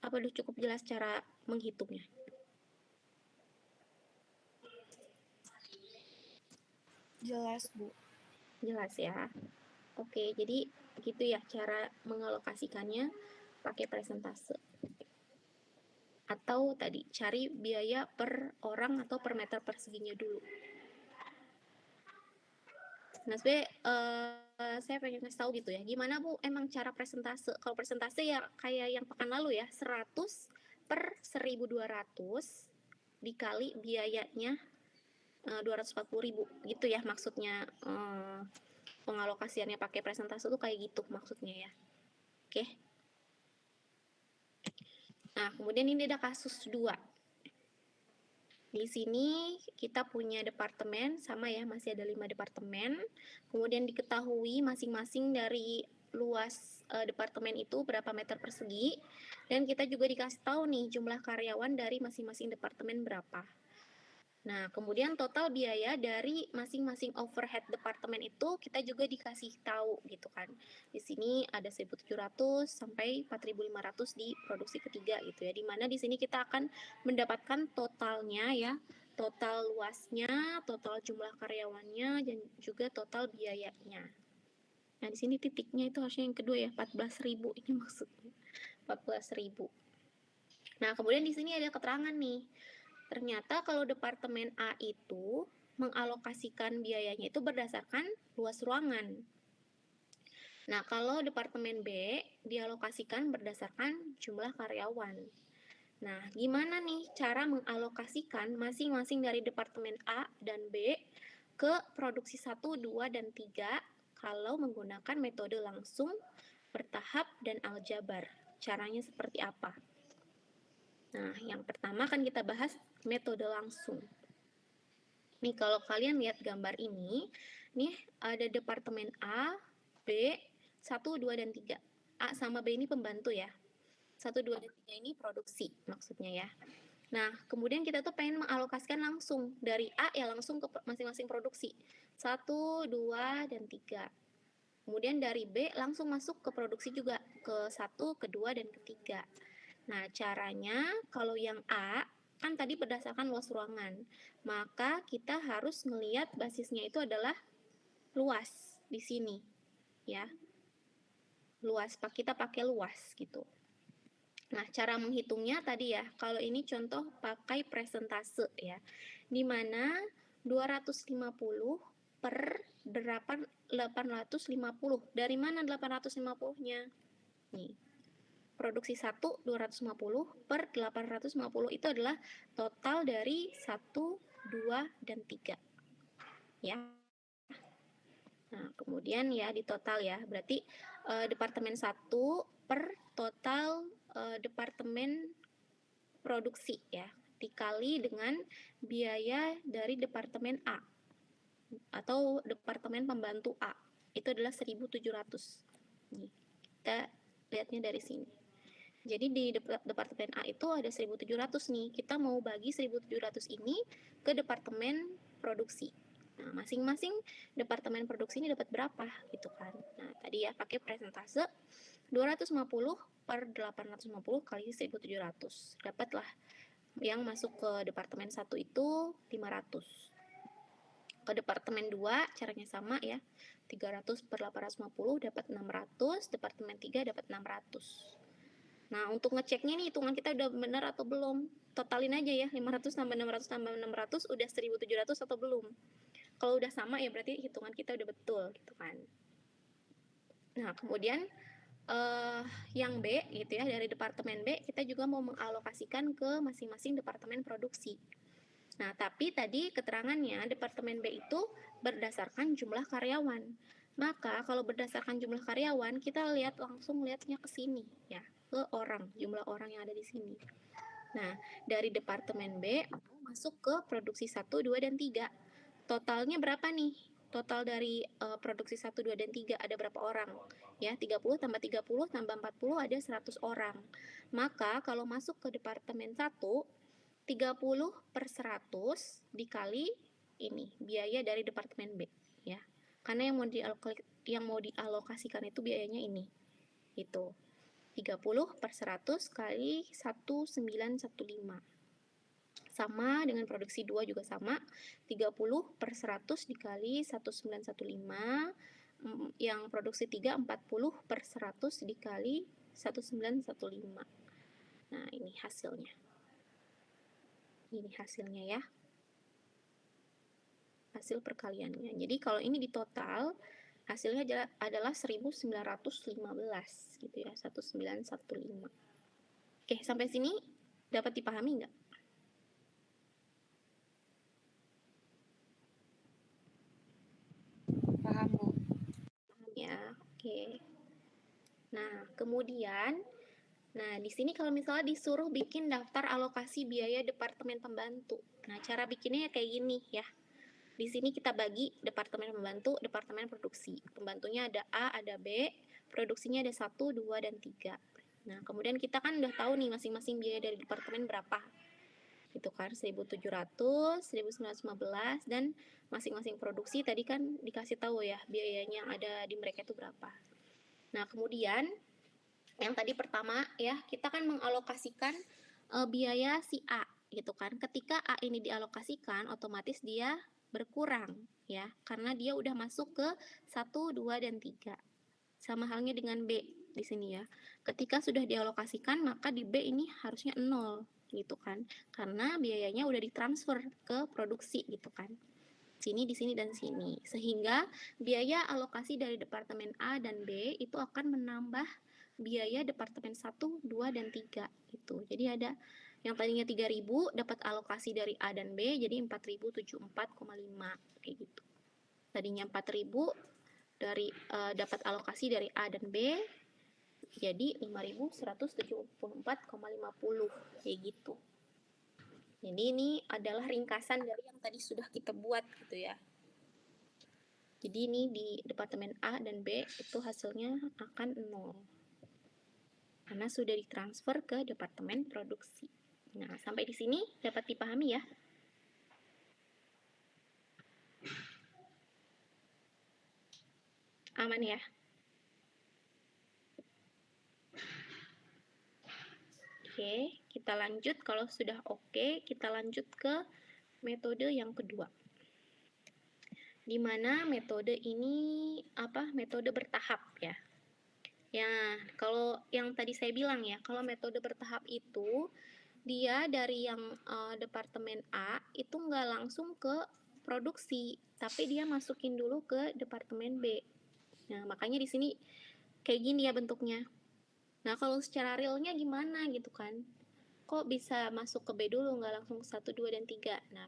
Apa udah cukup jelas cara menghitungnya? Jelas, Bu. Jelas ya. Oke, jadi gitu ya cara mengalokasikannya pakai presentase. Atau tadi cari biaya per orang atau per meter perseginya dulu. Nah, sebenarnya saya pengen ngasih tahu gitu ya, gimana Bu emang cara presentase? Kalau presentase ya kayak yang pekan lalu ya, 100 per 1.200 dikali biayanya 240.000 gitu ya maksudnya, pengalokasiannya pakai presentase tuh kayak gitu maksudnya ya. Oke. Nah, kemudian ini ada kasus 2. Di sini kita punya departemen, sama ya, masih ada 5 departemen. Kemudian diketahui masing-masing dari luas departemen itu berapa meter persegi. Dan kita juga dikasih tahu nih jumlah karyawan dari masing-masing departemen berapa. Nah, kemudian total biaya dari masing-masing overhead departemen itu kita juga dikasih tahu gitu kan. Di sini ada 1.700 sampai 4.500 di produksi ketiga gitu ya. Dimana di sini kita akan mendapatkan totalnya ya, total luasnya, total jumlah karyawannya, dan juga total biayanya. Nah, di sini titiknya itu harusnya yang kedua ya, 14.000 ini maksudnya. 14.000. Nah, kemudian di sini ada keterangan nih. Ternyata kalau departemen A itu mengalokasikan biayanya itu berdasarkan luas ruangan. Nah, kalau departemen B dialokasikan berdasarkan jumlah karyawan. Nah, gimana nih cara mengalokasikan masing-masing dari departemen A dan B ke produksi 1, 2, dan 3 kalau menggunakan metode langsung, bertahap, dan aljabar? Caranya seperti apa? Nah, yang pertama akan kita bahas metode langsung. Nih, kalau kalian lihat gambar ini, nih ada departemen A, B, 1, 2, dan 3. A sama B ini pembantu ya. 1, 2, dan 3 ini produksi maksudnya ya. Nah, kemudian kita tuh pengen mengalokasikan langsung. Dari A ya langsung ke masing-masing produksi. 1, 2, dan 3. Kemudian dari B langsung masuk ke produksi juga. Ke 1, ke 2, dan ke 3. Nah, caranya kalau yang A kan tadi berdasarkan luas ruangan, maka kita harus melihat basisnya itu adalah luas di sini, ya. Luas, kita pakai luas gitu. Nah, cara menghitungnya tadi ya, kalau ini contoh pakai presentase ya, di mana 250 per 850. Dari mana 850-nya? Nih. Produksi 1 250 per 850 itu adalah total dari 1, 2, dan 3 ya. Nah, kemudian ya di total ya, berarti departemen 1 per total departemen produksi ya, dikali dengan biaya dari departemen A atau departemen pembantu A itu adalah 1.700. Nih, kita lihatnya dari sini. Jadi di departemen A itu ada 1.700 nih. Kita mau bagi 1.700 ini ke departemen produksi. Nah, masing-masing departemen produksi ini dapat berapa gitu kan. Nah, tadi ya pakai presentase 250 per 850 kali 1.700. Dapatlah yang masuk ke departemen 1 itu 500. Ke departemen 2 caranya sama ya. 300 per 850 dapat 600, departemen 3 dapat 600. Nah, untuk ngeceknya nih hitungan kita udah benar atau belum. Totalin aja ya, 500 tambah 600 tambah 600 udah 1.700 atau belum. Kalau udah sama ya berarti hitungan kita udah betul gitu kan. Nah, kemudian yang B gitu ya, dari departemen B kita juga mau mengalokasikan ke masing-masing departemen produksi. Nah, tapi tadi keterangannya departemen B itu berdasarkan jumlah karyawan. Maka kalau berdasarkan jumlah karyawan, kita lihatnya ke sini ya, ke orang, jumlah orang yang ada di sini. Nah, dari departemen B masuk ke produksi 1, 2, dan 3. Totalnya berapa nih? Total dari produksi 1, 2, dan 3 ada berapa orang? Ya, 30 tambah 30 tambah 40 ada 100 orang. Maka kalau masuk ke departemen 1, 30 per 100 dikali ini, biaya dari departemen B. Ya, karena yang mau dialokasikan itu biayanya ini. Itu 30 per 100 kali 1915. Sama dengan produksi 2 juga sama. 30 per 100 dikali 1915. Yang produksi 3, 40 per 100 dikali 1915. Nah, ini hasilnya. Ini hasilnya ya. Hasil perkaliannya. Jadi kalau ini di total, hasilnya adalah 1915 gitu ya, 1915. Oke, sampai sini dapat dipahami nggak? Paham, Bu. Paham ya, oke. Nah, kemudian, di sini kalau misalnya disuruh bikin daftar alokasi biaya departemen pembantu. Nah, cara bikinnya kayak gini ya. Di sini kita bagi departemen pembantu, departemen produksi. Pembantunya ada A, ada B, produksinya ada 1, 2, dan 3. Nah, kemudian kita kan udah tahu nih masing-masing biaya dari departemen berapa. Itu kan 1.700, 1.915, dan masing-masing produksi tadi kan dikasih tahu ya biayanya yang ada di mereka itu berapa. Nah, kemudian yang tadi pertama ya, kita kan mengalokasikan biaya si A gitu kan. Ketika A ini dialokasikan, otomatis dia berkurang ya, karena dia udah masuk ke 1, 2, dan 3. Sama halnya dengan B di sini ya. Ketika sudah dialokasikan, maka di B ini harusnya 0 gitu kan. Karena biayanya udah ditransfer ke produksi gitu kan. Sini, di sini, dan sini. Sehingga biaya alokasi dari departemen A dan B itu akan menambah biaya departemen 1, 2, dan 3 gitu. Jadi ada yang tadinya 3.000 dapat alokasi dari A dan B jadi 4.074,5 kayak gitu. Tadinya 4.000 dari dapat alokasi dari A dan B jadi 5.174,50 kayak gitu. Jadi ini adalah ringkasan dari yang tadi sudah kita buat gitu ya. Jadi ini di departemen A dan B itu hasilnya akan 0. Karena sudah ditransfer ke departemen produksi. Nah, sampai di sini dapat dipahami ya. Aman ya? Oke, kita lanjut. Kalau sudah oke, kita lanjut ke metode yang kedua. Di mana metode ini metode bertahap ya. Ya, kalau yang tadi saya bilang ya, kalau metode bertahap itu dia dari yang departemen A itu nggak langsung ke produksi, tapi dia masukin dulu ke departemen B. Nah, makanya di sini kayak gini ya bentuknya. Nah, kalau secara realnya gimana gitu kan? Kok bisa masuk ke B dulu, nggak langsung ke 1, 2, dan 3? Nah,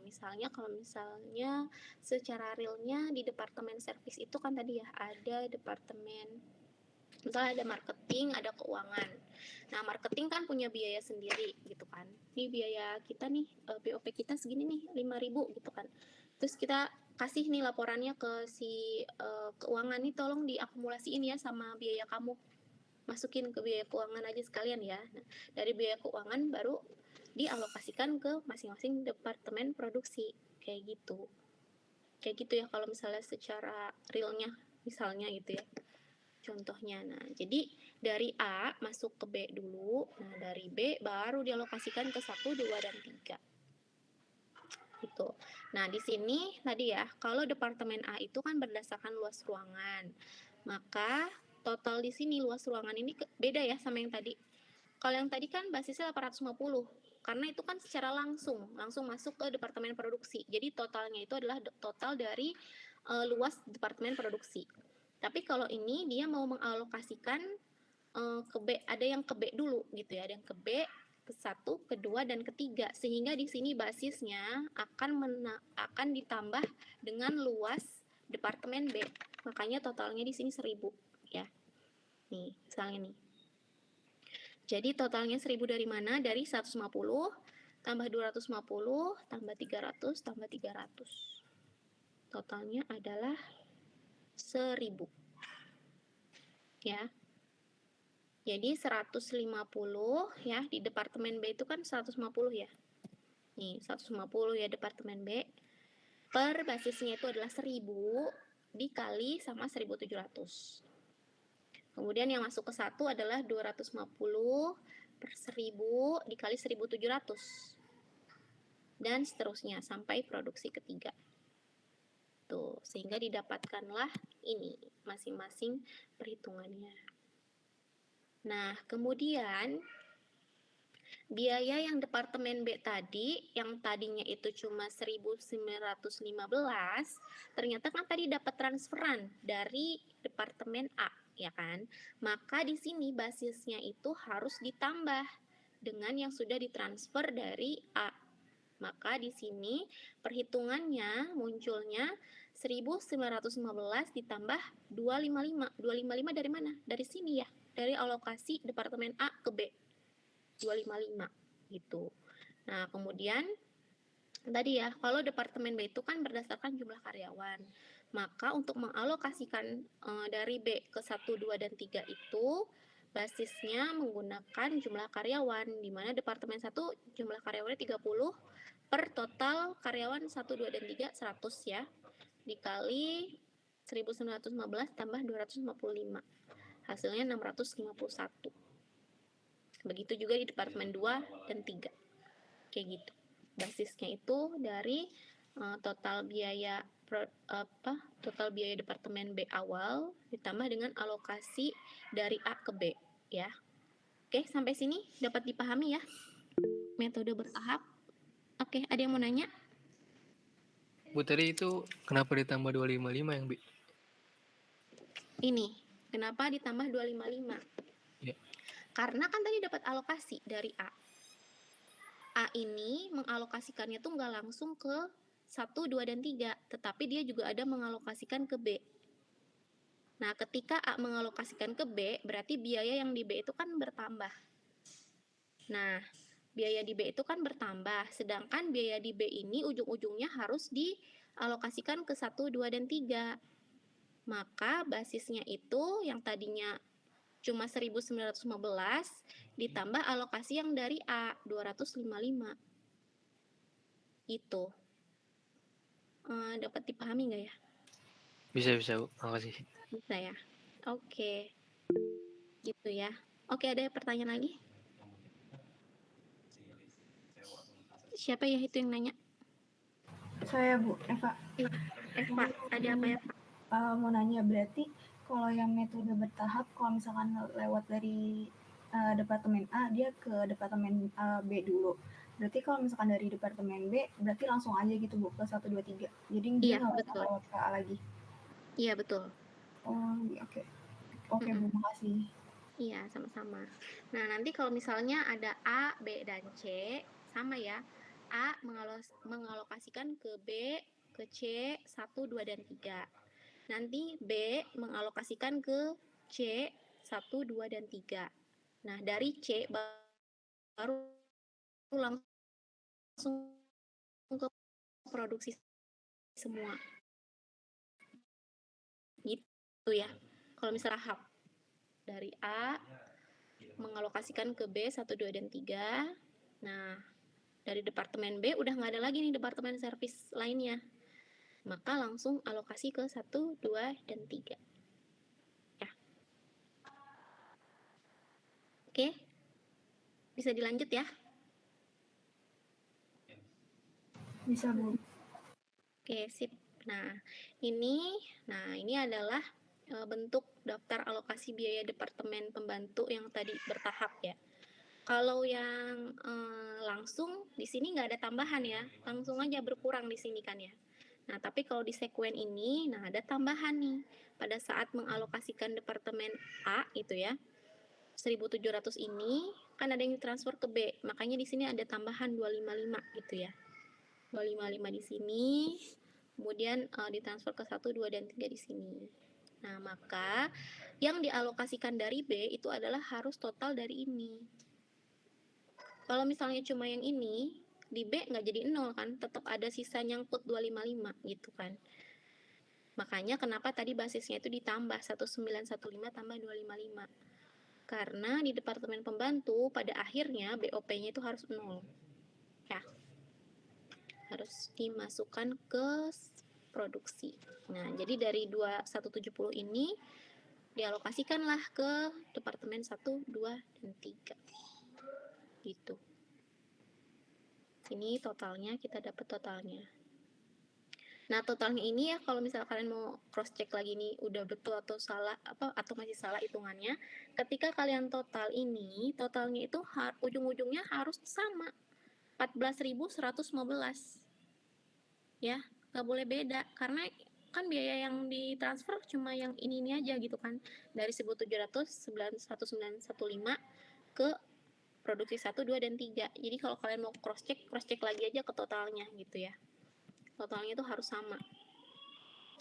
kalau misalnya secara realnya di departemen service itu kan tadi ya, ada departemen, misalnya ada marketing, ada keuangan. Nah, marketing kan punya biaya sendiri gitu kan. Ini biaya kita nih, BOP kita segini nih, 5.000 gitu kan. Terus kita kasih nih laporannya ke si keuangan nih, tolong diakumulasiin ya sama biaya kamu. Masukin ke biaya keuangan aja sekalian ya. Nah, dari biaya keuangan baru dialokasikan ke masing-masing departemen produksi. Kayak gitu. Kayak gitu ya kalau misalnya secara realnya misalnya gitu ya. Contohnya. Nah, jadi dari A masuk ke B dulu. Nah, dari B baru dialokasikan ke 1, 2, dan 3. Gitu. Nah, di sini tadi ya, kalau departemen A itu kan berdasarkan luas ruangan. Maka total di sini luas ruangan ini beda ya sama yang tadi. Kalau yang tadi kan basisnya 850, karena itu kan secara langsung masuk ke departemen produksi. Jadi totalnya itu adalah total dari luas departemen produksi. Tapi kalau ini dia mau mengalokasikan ke B, ada yang ke B dulu gitu ya, ada yang ke B, ke 1, kedua, dan ketiga, sehingga di sini basisnya akan ditambah dengan luas departemen B. Makanya totalnya di sini 1000 ya. Nih, misalnya nih. Jadi totalnya 1000 dari mana? Dari 150 tambah 250 tambah 300 tambah 300. Totalnya adalah 1000. Ya. Jadi 150 ya, di departemen B itu kan 150 ya. Nih, 150 ya departemen B. Per basisnya itu adalah 1000 dikali sama 1700. Kemudian yang masuk ke 1 adalah 250 per 1000 dikali 1700. Dan seterusnya sampai produksi ketiga. Tuh, sehingga didapatkanlah ini masing-masing perhitungannya. Nah, kemudian biaya yang departemen B tadi, yang tadinya itu cuma 1.915, ternyata kan tadi dapat transferan dari departemen A, ya kan? Maka di sini basisnya itu harus ditambah dengan yang sudah ditransfer dari A. Maka di sini perhitungannya munculnya 1.915 ditambah 255. 255 dari mana? Dari sini ya, dari alokasi departemen A ke B. 255 gitu. Nah, kemudian tadi ya, kalau departemen B itu kan berdasarkan jumlah karyawan. Maka untuk mengalokasikan dari B ke 1, 2, dan 3 itu basisnya menggunakan jumlah karyawan, di mana departemen 1 jumlah karyawannya 30 per total karyawan 1, 2, dan 3 100 ya, dikali 1915 tambah 255. Hasilnya 651. Begitu juga di departemen 2 dan 3. Kayak gitu. Basisnya itu dari total biaya total biaya departemen B awal ditambah dengan alokasi dari A ke B ya. Oke, sampai sini dapat dipahami ya. Metode bertahap. Oke, ada yang mau nanya? Bu, tadi itu kenapa ditambah 255 yang B? Ini, kenapa ditambah 255? Ya. Karena kan tadi dapat alokasi dari A. A ini mengalokasikannya tuh nggak langsung ke 1, 2, dan 3, tetapi dia juga ada mengalokasikan ke B. Nah, ketika A mengalokasikan ke B, berarti biaya yang di B itu kan bertambah. Nah, biaya di B itu kan bertambah, sedangkan biaya di B ini ujung-ujungnya harus dialokasikan ke 1, 2, dan 3. Maka basisnya itu yang tadinya cuma 1.915 ditambah alokasi yang dari A 255. Itu dapat dipahami nggak ya? Bisa Bu, makasih. Bisa ya. Oke. Gitu ya. Oke, ada pertanyaan lagi? Siapa ya itu yang nanya? Saya Bu, Eva. Eva, ada apa ya Pak? Mau nanya, berarti kalau yang metode bertahap, kalau misalkan lewat dari departemen A, dia ke departemen B dulu. Berarti kalau misalkan dari departemen B, berarti langsung aja gitu Bu, ke 1, 2, 3. Jadi dia nggak usah lewat ke A lagi. Iya, betul. Oh, oke. Oke Bu, makasih. Iya, sama-sama. Nah, nanti kalau misalnya ada A, B, dan C, sama ya. A mengalokasikan ke B, ke C, 1, 2, dan 3. Nanti B mengalokasikan ke C 1, 2, dan 3. Nah, dari C baru langsung ke produksi semua. Gitu ya. Kalau misalnya hub dari A mengalokasikan ke B 1, 2, dan 3. Nah, dari departemen B udah nggak ada lagi nih departemen servis lainnya. Maka langsung alokasi ke 1, 2, dan 3. Ya. Oke. Bisa dilanjut ya. Bisa, Bu. Oke, sip. Nah, ini adalah bentuk daftar alokasi biaya departemen pembantu yang tadi bertahap ya. Kalau yang langsung di sini nggak ada tambahan ya, langsung aja berkurang di sini kan ya. Nah, tapi kalau di sekuen ini, nah ada tambahan nih. Pada saat mengalokasikan departemen A itu ya, 1.700 ini kan ada yang ditransfer ke B, makanya di sini ada tambahan 255 gitu ya. 255 di sini, kemudian ditransfer ke 1, 2, dan 3 di sini. Nah, maka yang dialokasikan dari B itu adalah harus total dari ini. Kalau misalnya cuma yang ini, di B nggak jadi 0 kan, tetap ada sisa nyangkut 255 gitu kan. Makanya kenapa tadi basisnya itu ditambah 1915 tambah 255. Karena di departemen pembantu pada akhirnya BOP-nya itu harus 0. Ya. Harus dimasukkan ke produksi. Nah, jadi dari 2170 ini dialokasikanlah ke departemen 1, 2, dan 3. Gitu. Ini totalnya, kita dapat totalnya. Nah, totalnya ini ya kalau misalnya kalian mau cross check lagi nih udah betul atau salah atau masih salah hitungannya, ketika kalian total ini, totalnya itu ujung-ujungnya harus sama. 14.115. Ya, nggak boleh beda karena kan biaya yang ditransfer cuma yang ini aja gitu kan. Dari 1.700 1915 ke produksi 1, 2, dan 3. Jadi kalau kalian mau cross check lagi aja ke totalnya gitu ya. Totalnya itu harus sama.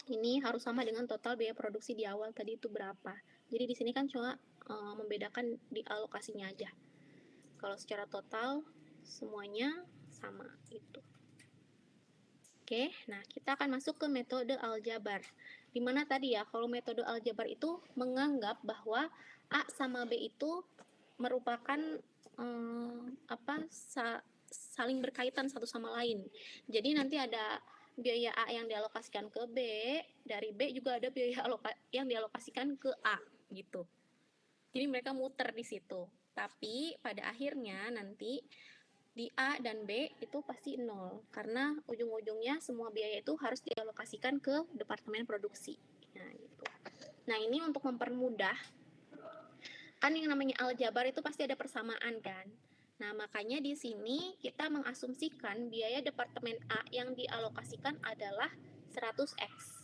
Ini harus sama dengan total biaya produksi di awal tadi itu berapa. Jadi di sini kan cuma membedakan di alokasinya aja. Kalau secara total semuanya sama itu. Oke, nah kita akan masuk ke metode aljabar. Dimana tadi ya, kalau metode aljabar itu menganggap bahwa A sama B itu merupakan saling berkaitan satu sama lain. Jadi nanti ada biaya A yang dialokasikan ke B, dari B juga ada biaya yang dialokasikan ke A gitu. Jadi mereka muter di situ. Tapi pada akhirnya nanti di A dan B itu pasti 0 karena ujung-ujungnya semua biaya itu harus dialokasikan ke departemen produksi. Nah, gitu. Nah, ini untuk mempermudah kan yang namanya aljabar itu pasti ada persamaan kan. Nah, makanya di sini kita mengasumsikan biaya departemen A yang dialokasikan adalah 100x.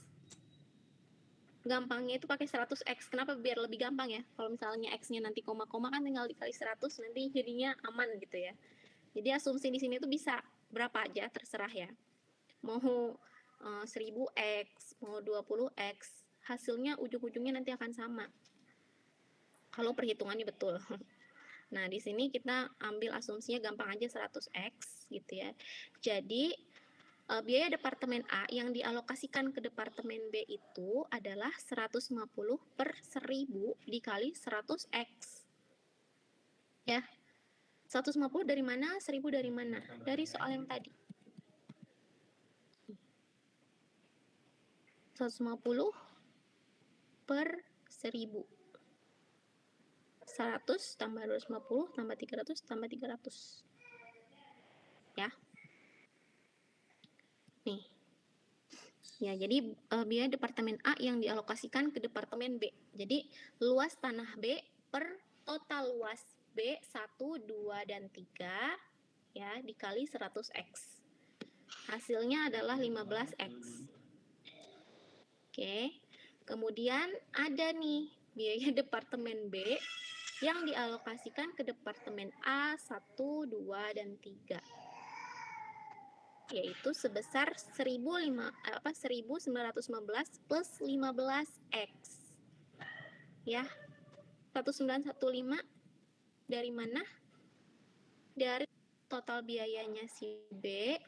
Gampangnya itu pakai 100x. Kenapa? Biar lebih gampang ya. Kalau misalnya x-nya nanti koma-koma kan tinggal dikali 100 nanti jadinya aman gitu ya. Jadi asumsi di sini tuh bisa berapa aja terserah ya. Mau 1000x, mau 20x, hasilnya ujung-ujungnya nanti akan sama. Kalau perhitungannya betul. Nah, di sini kita ambil asumsinya gampang aja 100x gitu ya. Jadi biaya departemen A yang dialokasikan ke departemen B itu adalah 150 per 1000 dikali 100x. Ya. 150 dari mana? 1000 dari mana? Dari soal yang tadi. 150 per 1000. 100 tambah 250 tambah 300 tambah 300. Ya. Nih. Ya, jadi biaya departemen A yang dialokasikan ke departemen B. Jadi luas tanah B per total luas B 1, 2, dan 3 ya dikali 100x. Hasilnya adalah 15x. Oke. Kemudian ada nih biaya departemen B yang dialokasikan ke departemen A 1, 2, dan 3. Yaitu sebesar 1915 plus 15x. Ya. 1915 dari mana? Dari total biayanya si B.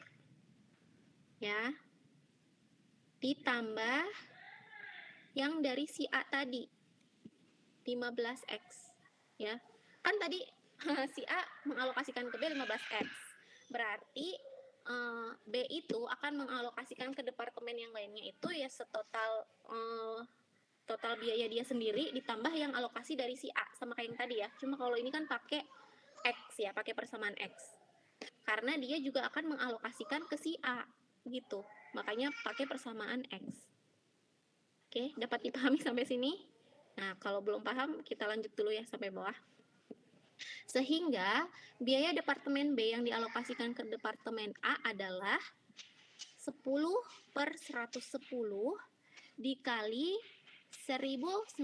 Ya. ditambah yang dari si A tadi 15x ya. Kan tadi si A mengalokasikan ke B 15x. Berarti B itu akan mengalokasikan ke departemen yang lainnya itu ya setotal total biaya dia sendiri ditambah yang alokasi dari si A, sama kayak yang tadi ya. Cuma kalau ini kan pakai X ya, pakai persamaan X. Karena dia juga akan mengalokasikan ke si A gitu. Makanya pakai persamaan X. Oke, dapat dipahami sampai sini? Nah, kalau belum paham, kita lanjut dulu ya sampai bawah. Sehingga biaya departemen B yang dialokasikan ke departemen A adalah 10 per 110 dikali 1915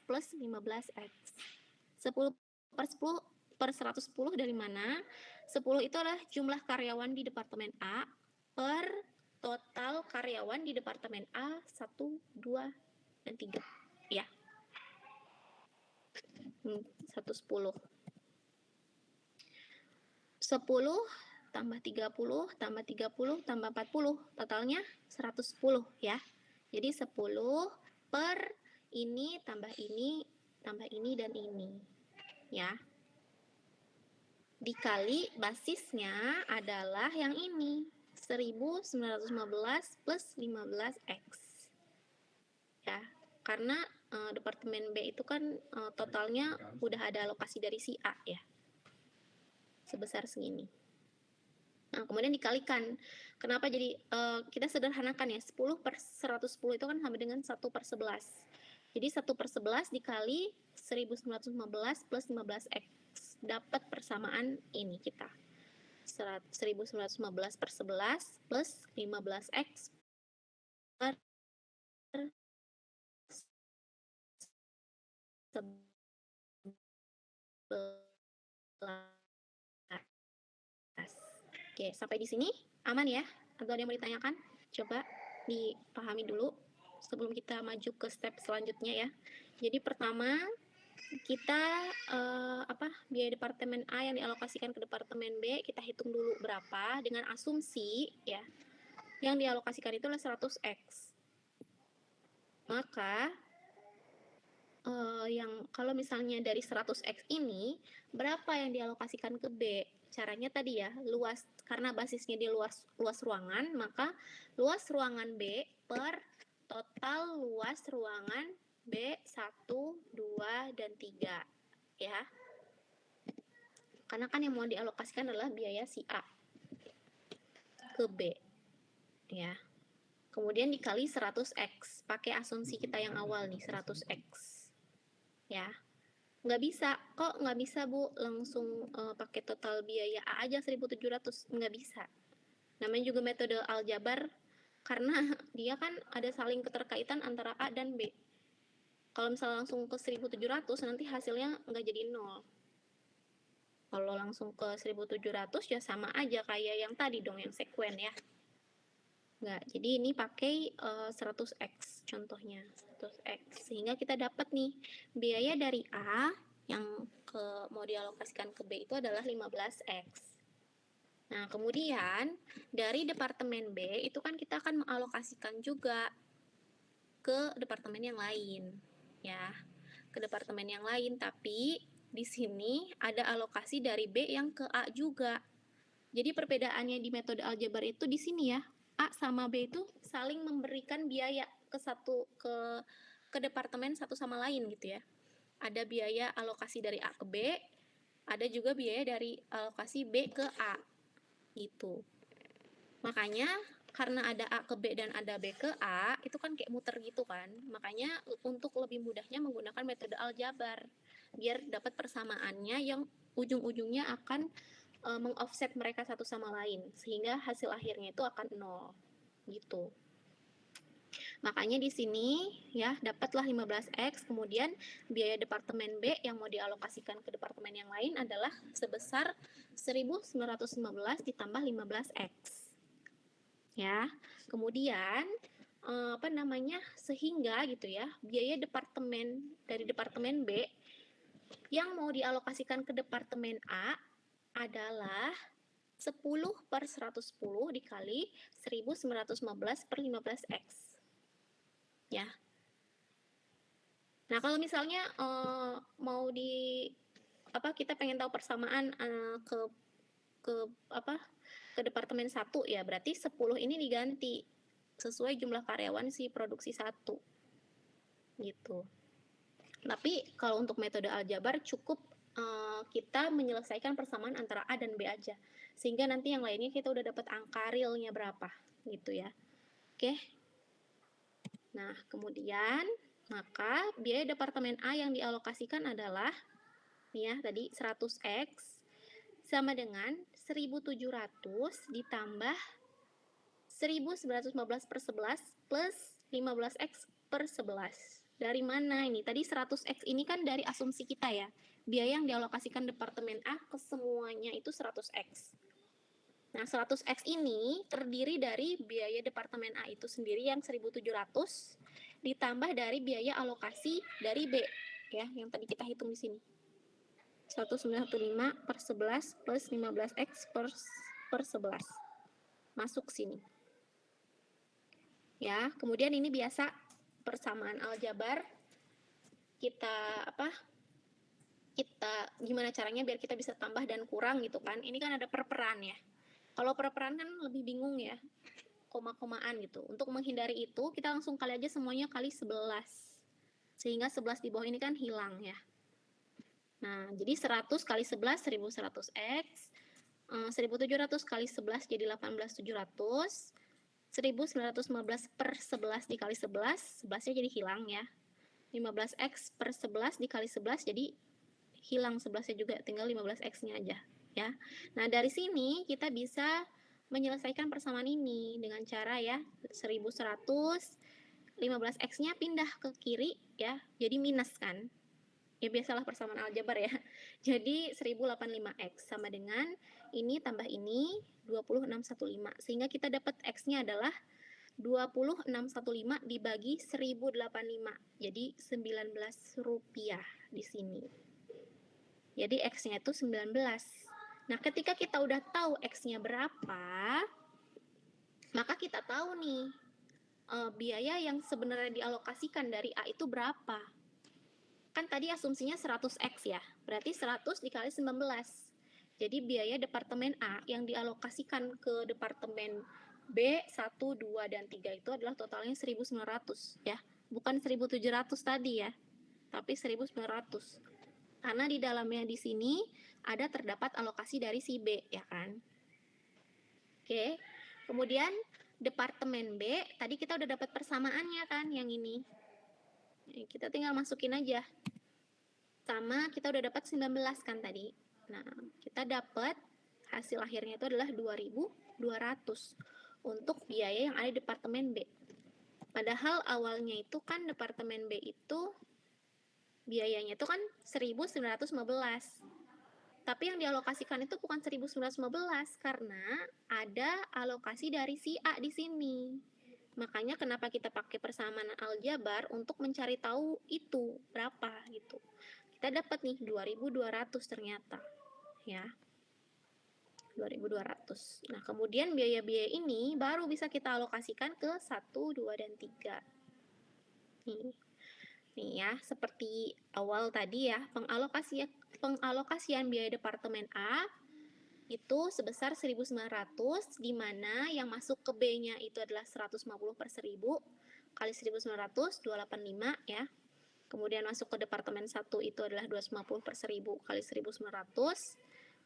plus 15x. 10 per 10 per 110 dari mana? 10 itu adalah jumlah karyawan di departemen A per total karyawan di departemen A 1, 2, dan 3 ya. 110 tambah 30 tambah 30 tambah 40 totalnya 110 ya. Jadi 10 per ini tambah ini dan ini ya. Dikali basisnya adalah yang ini 1915 plus 15x ya, karena departemen B itu kan totalnya udah ada alokasi dari si A ya, sebesar segini. Nah, kemudian dikalikan. Kenapa jadi kita sederhanakan ya, 10 per 110 itu kan sama dengan 1 per 11. Jadi 1 per 11 dikali 1915 plus 15x. Dapat persamaan ini kita. 1915 per 11 plus 15x per 11. Oke, sampai di sini aman ya? Atau ada yang mau ditanyakan? Coba dipahami dulu sebelum kita maju ke step selanjutnya ya. Jadi pertama kita biaya departemen A yang dialokasikan ke departemen B kita hitung dulu berapa dengan asumsi ya yang dialokasikan itu adalah 100x. Maka yang kalau misalnya dari 100x ini berapa yang dialokasikan ke B? Caranya tadi ya, luas, karena basisnya di luas ruangan, maka luas ruangan B per total luas ruangan B 1, 2, dan 3 ya. Karena kan yang mau dialokasikan adalah biaya si A ke B ya. Kemudian dikali 100x, pakai asumsi kita yang awal nih 100x ya. Nggak bisa Bu langsung pakai total biaya A aja 1.700, nggak bisa. Namanya juga metode aljabar karena dia kan ada saling keterkaitan antara A dan B. Kalau misalnya langsung ke 1.700 nanti hasilnya nggak jadi 0. Kalau langsung ke 1.700 ya sama aja kayak yang tadi dong, yang sekuen ya. Nggak, jadi ini pakai 100x contohnya, 100x. Sehingga kita dapat nih, biaya dari A yang mau dialokasikan ke B itu adalah 15x. Nah, kemudian dari departemen B itu kan kita akan mengalokasikan juga ke departemen yang lain, ya. Ke departemen yang lain, tapi di sini ada alokasi dari B yang ke A juga. Jadi perbedaannya di metode aljabar itu di sini ya. A sama B itu saling memberikan biaya ke departemen satu sama lain gitu ya. Ada biaya alokasi dari A ke B, ada juga biaya dari alokasi B ke A gitu. Makanya karena ada A ke B dan ada B ke A, itu kan kayak muter gitu kan. Makanya untuk lebih mudahnya menggunakan metode aljabar biar dapat persamaannya yang ujung-ujungnya akan mengoffset mereka satu sama lain sehingga hasil akhirnya itu akan 0 gitu. Makanya di sini ya dapatlah 15x, kemudian biaya departemen B yang mau dialokasikan ke departemen yang lain adalah sebesar 1915 ditambah 15x. Ya. Kemudian sehingga gitu ya, biaya dari departemen B yang mau dialokasikan ke departemen A adalah 10/110 dikali 1915/15x. Ya. Nah, kalau misalnya mau kita pengen tahu persamaan ke departemen 1 ya, berarti 10 ini diganti sesuai jumlah karyawan si produksi 1. Gitu. Tapi kalau untuk metode aljabar cukup kita menyelesaikan persamaan antara A dan B aja. Sehingga nanti yang lainnya kita udah dapat angka realnya berapa gitu ya. Oke. Nah, kemudian maka biaya departemen A yang dialokasikan adalah nih ya, tadi 100x sama dengan 1.700 ditambah 1915/11 plus 15x per 11. Dari mana ini? Tadi 100x ini kan dari asumsi kita ya. Biaya yang dialokasikan departemen A ke semuanya itu 100x. Nah, 100x ini terdiri dari biaya departemen A itu sendiri yang 1.700 ditambah dari biaya alokasi dari B ya, yang tadi kita hitung di sini. 1915/11 plus 15x per 11. Masuk sini. Ya, kemudian ini biasa persamaan aljabar. Kita gimana caranya biar kita bisa tambah dan kurang gitu kan. Ini kan ada perperan ya. Kalau perperan kan lebih bingung ya. Koma-komaan gitu. Untuk menghindari itu, kita langsung kali aja semuanya kali 11. Sehingga 11 di bawah ini kan hilang ya. Nah, jadi 100 kali 11 1100x. 1700 kali 11 jadi 18700. 1915 per 11 dikali 11, 11-nya jadi hilang ya. 15x per 11 dikali 11 jadi hilang 11-nya juga, tinggal 15x-nya aja ya. Nah, dari sini kita bisa menyelesaikan persamaan ini dengan cara ya 1100, 15x-nya pindah ke kiri ya, jadi minus kan. Ya biasalah persamaan aljabar ya. Jadi 1085x sama dengan ini tambah ini 20615. Sehingga kita dapat x-nya adalah 20615 dibagi 1085. Jadi 19 rupiah di sini. Jadi x-nya itu 19. Nah, ketika kita udah tahu x-nya berapa, maka kita tahu nih biaya yang sebenarnya dialokasikan dari A itu berapa. Kan tadi asumsinya 100x ya, berarti 100 dikali 19. Jadi biaya departemen A yang dialokasikan ke departemen B 1, 2, dan 3 itu adalah totalnya 1.900 ya. Bukan 1.700 tadi ya, tapi 1.900. Karena di dalamnya di sini ada terdapat alokasi dari si B ya kan. Oke, kemudian departemen B, tadi kita udah dapat persamaannya kan yang ini. Kita tinggal masukin aja. Sama kita udah dapat 19 kan tadi. Nah, kita dapat hasil akhirnya itu adalah 2.200 untuk biaya yang ada di departemen B. Padahal awalnya itu kan departemen B itu biayanya itu kan 1.915. Tapi yang dialokasikan itu bukan 1.915 karena ada alokasi dari si A di sini. Makanya kenapa kita pakai persamaan aljabar untuk mencari tahu itu berapa gitu. Kita dapat nih 2.200 ternyata. Ya. 2.200. Nah, kemudian biaya-biaya ini baru bisa kita alokasikan ke 1, 2, dan 3. Nih ya, seperti awal tadi ya, pengalokasian biaya departemen A itu sebesar 1.900, di mana yang masuk ke B-nya itu adalah 150 per 1.000 kali 1.900, 285 ya. Kemudian masuk ke departemen 1 itu adalah 250 per 1.000 kali 1.900.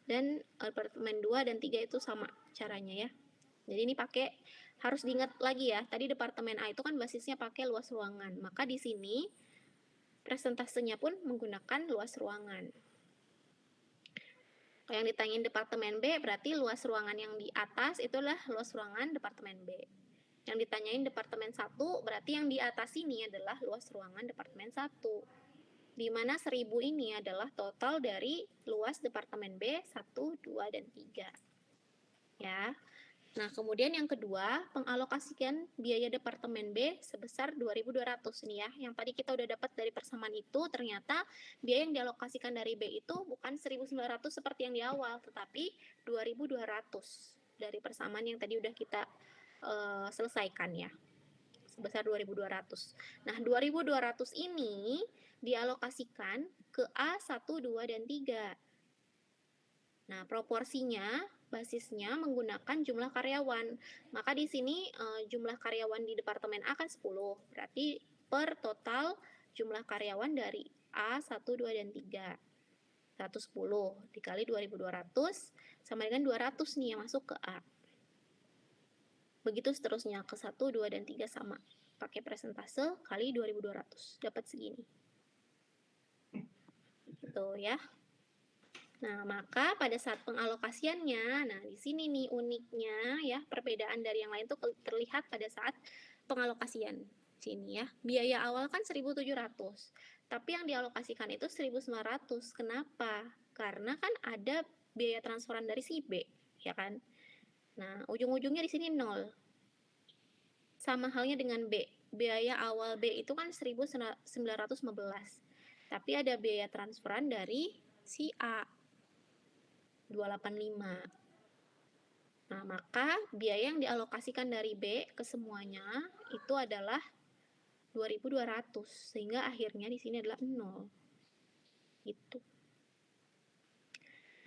Dan departemen 2 dan 3 itu sama caranya ya. Jadi ini harus diingat lagi ya. Tadi departemen A itu kan basisnya pakai luas ruangan. Maka di sini presentasenya pun menggunakan luas ruangan. Kalau yang ditanyain departemen B, berarti luas ruangan yang di atas itulah luas ruangan departemen B. Yang ditanyain departemen 1, berarti yang di atas ini adalah luas ruangan departemen 1. Di mana 1.000 ini adalah total dari luas departemen B 1, 2, dan 3. Ya. Nah, kemudian yang kedua, pengalokasian biaya Departemen B sebesar 2.200 nih ya. Yang tadi kita udah dapat dari persamaan itu, ternyata biaya yang dialokasikan dari B itu bukan 1.900 seperti yang di awal, tetapi 2.200 dari persamaan yang tadi udah kita selesaikan ya. Sebesar 2.200. Nah, 2.200 ini dialokasikan ke A, 1, 2, dan 3. Nah, proporsinya basisnya menggunakan jumlah karyawan. Maka di sini jumlah karyawan di Departemen A kan 10. Berarti per total jumlah karyawan dari A 1, 2, dan 3. 110 dikali 2.200 sama dengan 200 nih yang masuk ke A. Begitu seterusnya ke 1, 2, dan 3 sama. Pakai presentase kali 2.200. Dapat segini. Gitu ya. Nah, maka pada saat pengalokasiannya, nah di sini nih uniknya ya, perbedaan dari yang lain tuh terlihat pada saat pengalokasian. Sini ya, biaya awal kan 1.700, tapi yang dialokasikan itu 1.900. Kenapa? Karena kan ada biaya transferan dari si B, ya kan? Nah, ujung-ujungnya di sini 0. Sama halnya dengan B. Biaya awal B itu kan 1.915, tapi ada biaya transferan dari si A. 285. Nah, maka biaya yang dialokasikan dari B ke semuanya itu adalah 2.200, sehingga akhirnya di sini adalah 0. Gitu.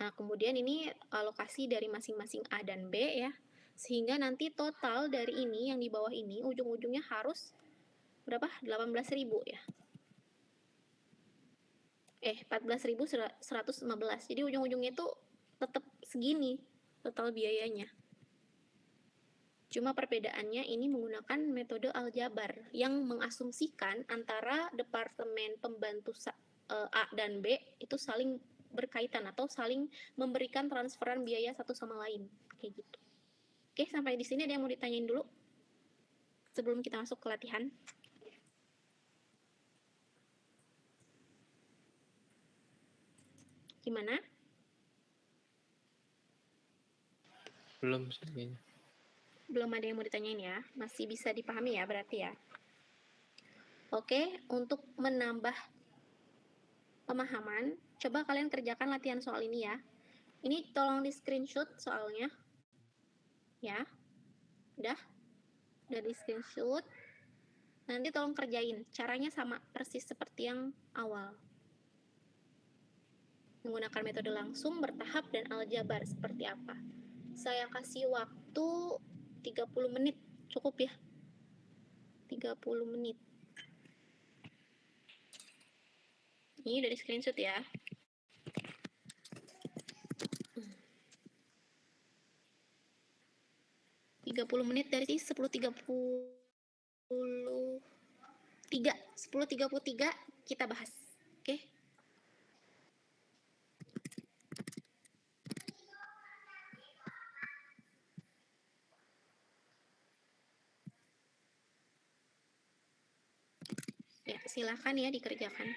Nah, kemudian ini alokasi dari masing-masing A dan B ya. Sehingga nanti total dari ini yang di bawah ini ujung-ujungnya harus berapa? 18.000 ya. 14.115. Jadi ujung-ujungnya itu tetap segini total biayanya. Cuma perbedaannya ini menggunakan metode aljabar yang mengasumsikan antara departemen pembantu A dan B itu saling berkaitan atau saling memberikan transferan biaya satu sama lain. Kayak gitu. Oke, sampai di sini ada yang mau ditanyain dulu? Sebelum kita masuk ke latihan. Gimana? Belum sebenarnya. Belum ada yang mau ditanyain ya? Masih bisa dipahami ya berarti ya? Oke, untuk menambah pemahaman, coba kalian kerjakan latihan soal ini ya. Ini tolong di screenshot soalnya. Ya, udah di screenshot. Nanti tolong kerjain. Caranya sama persis seperti yang awal. Menggunakan metode langsung, bertahap, dan aljabar seperti apa. Saya kasih waktu 30 menit. Cukup ya? 30 menit. Ini udah di screenshot ya. menit dari 10.33 kita bahas. Oke? Ya, silakan ya dikerjakan.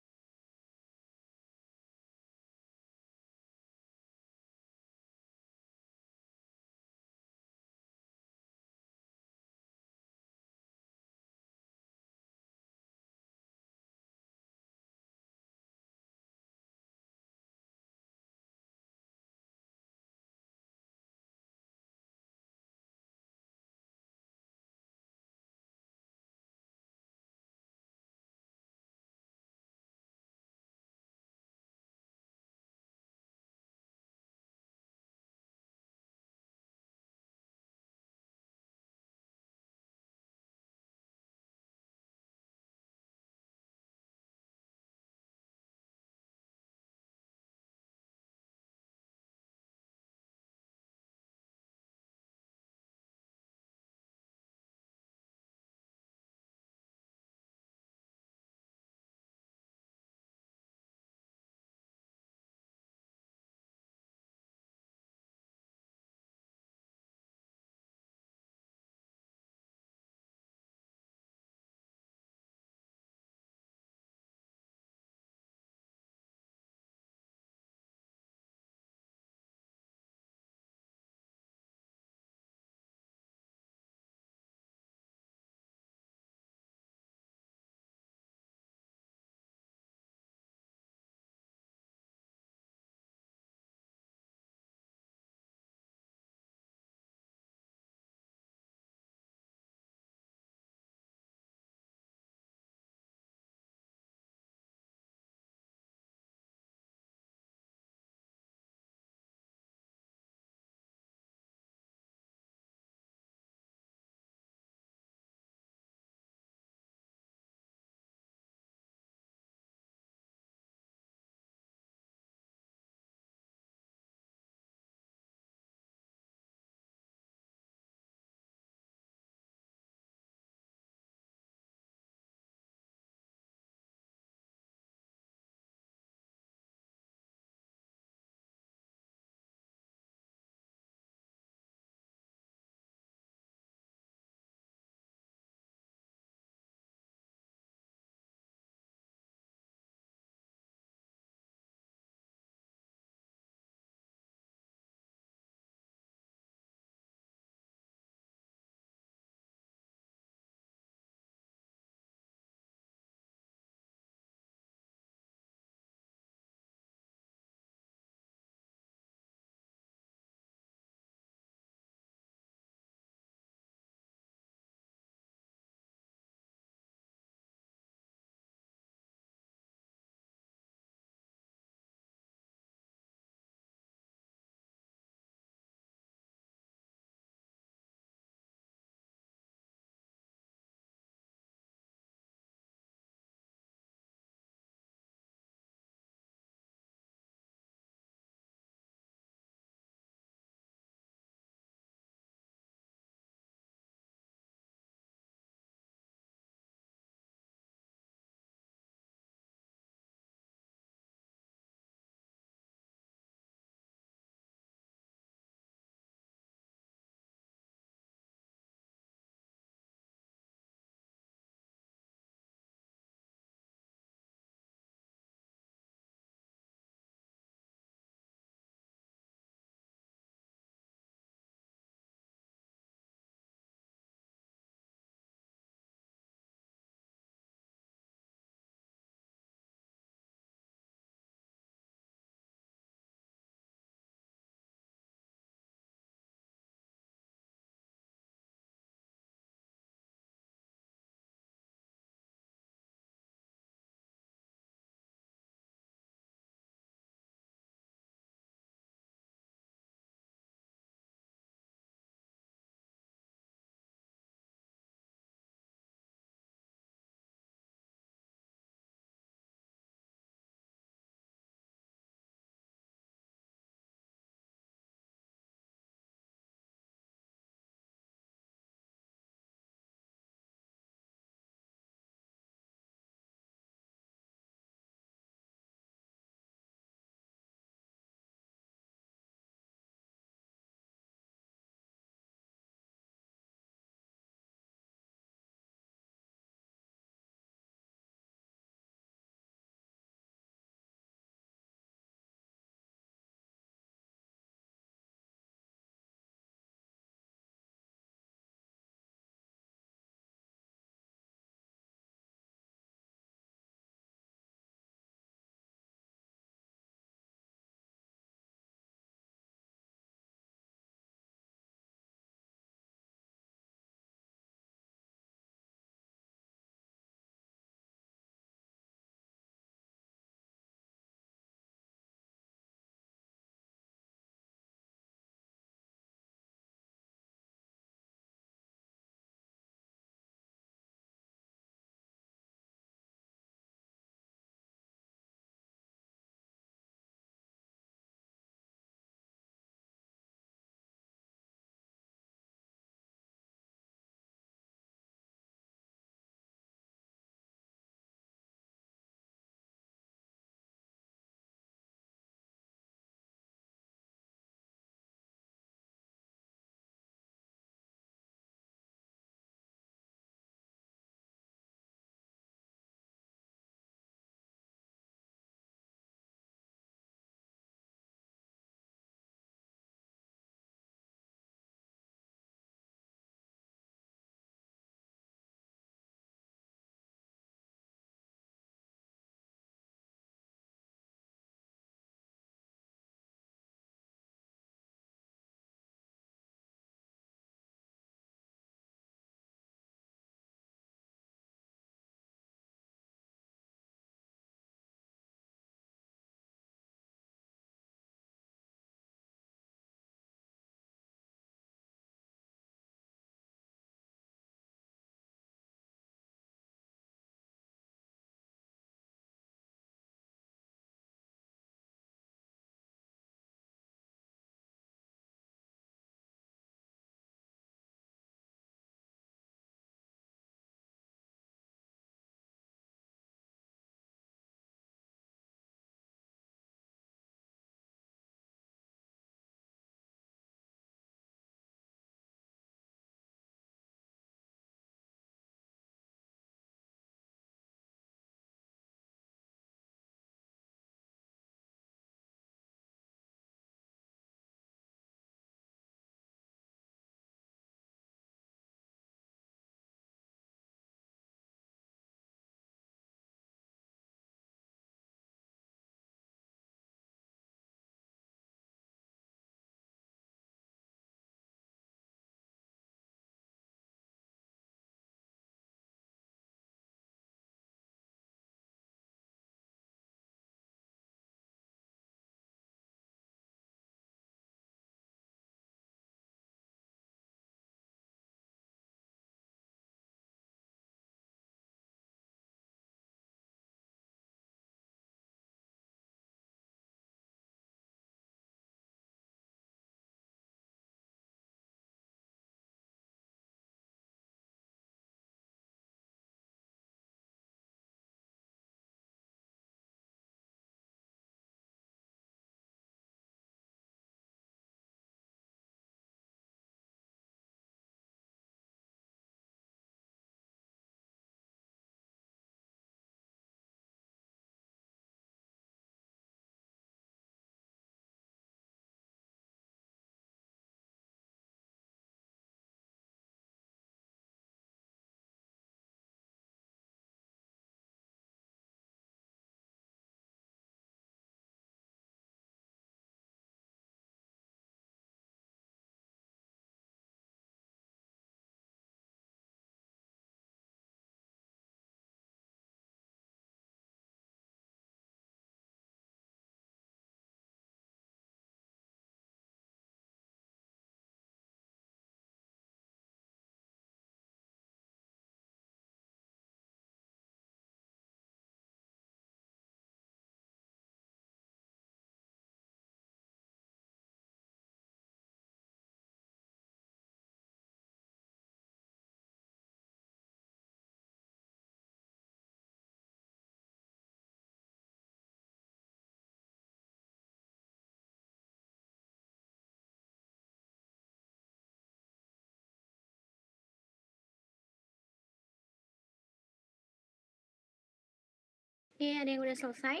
Oke, ada yang udah selesai?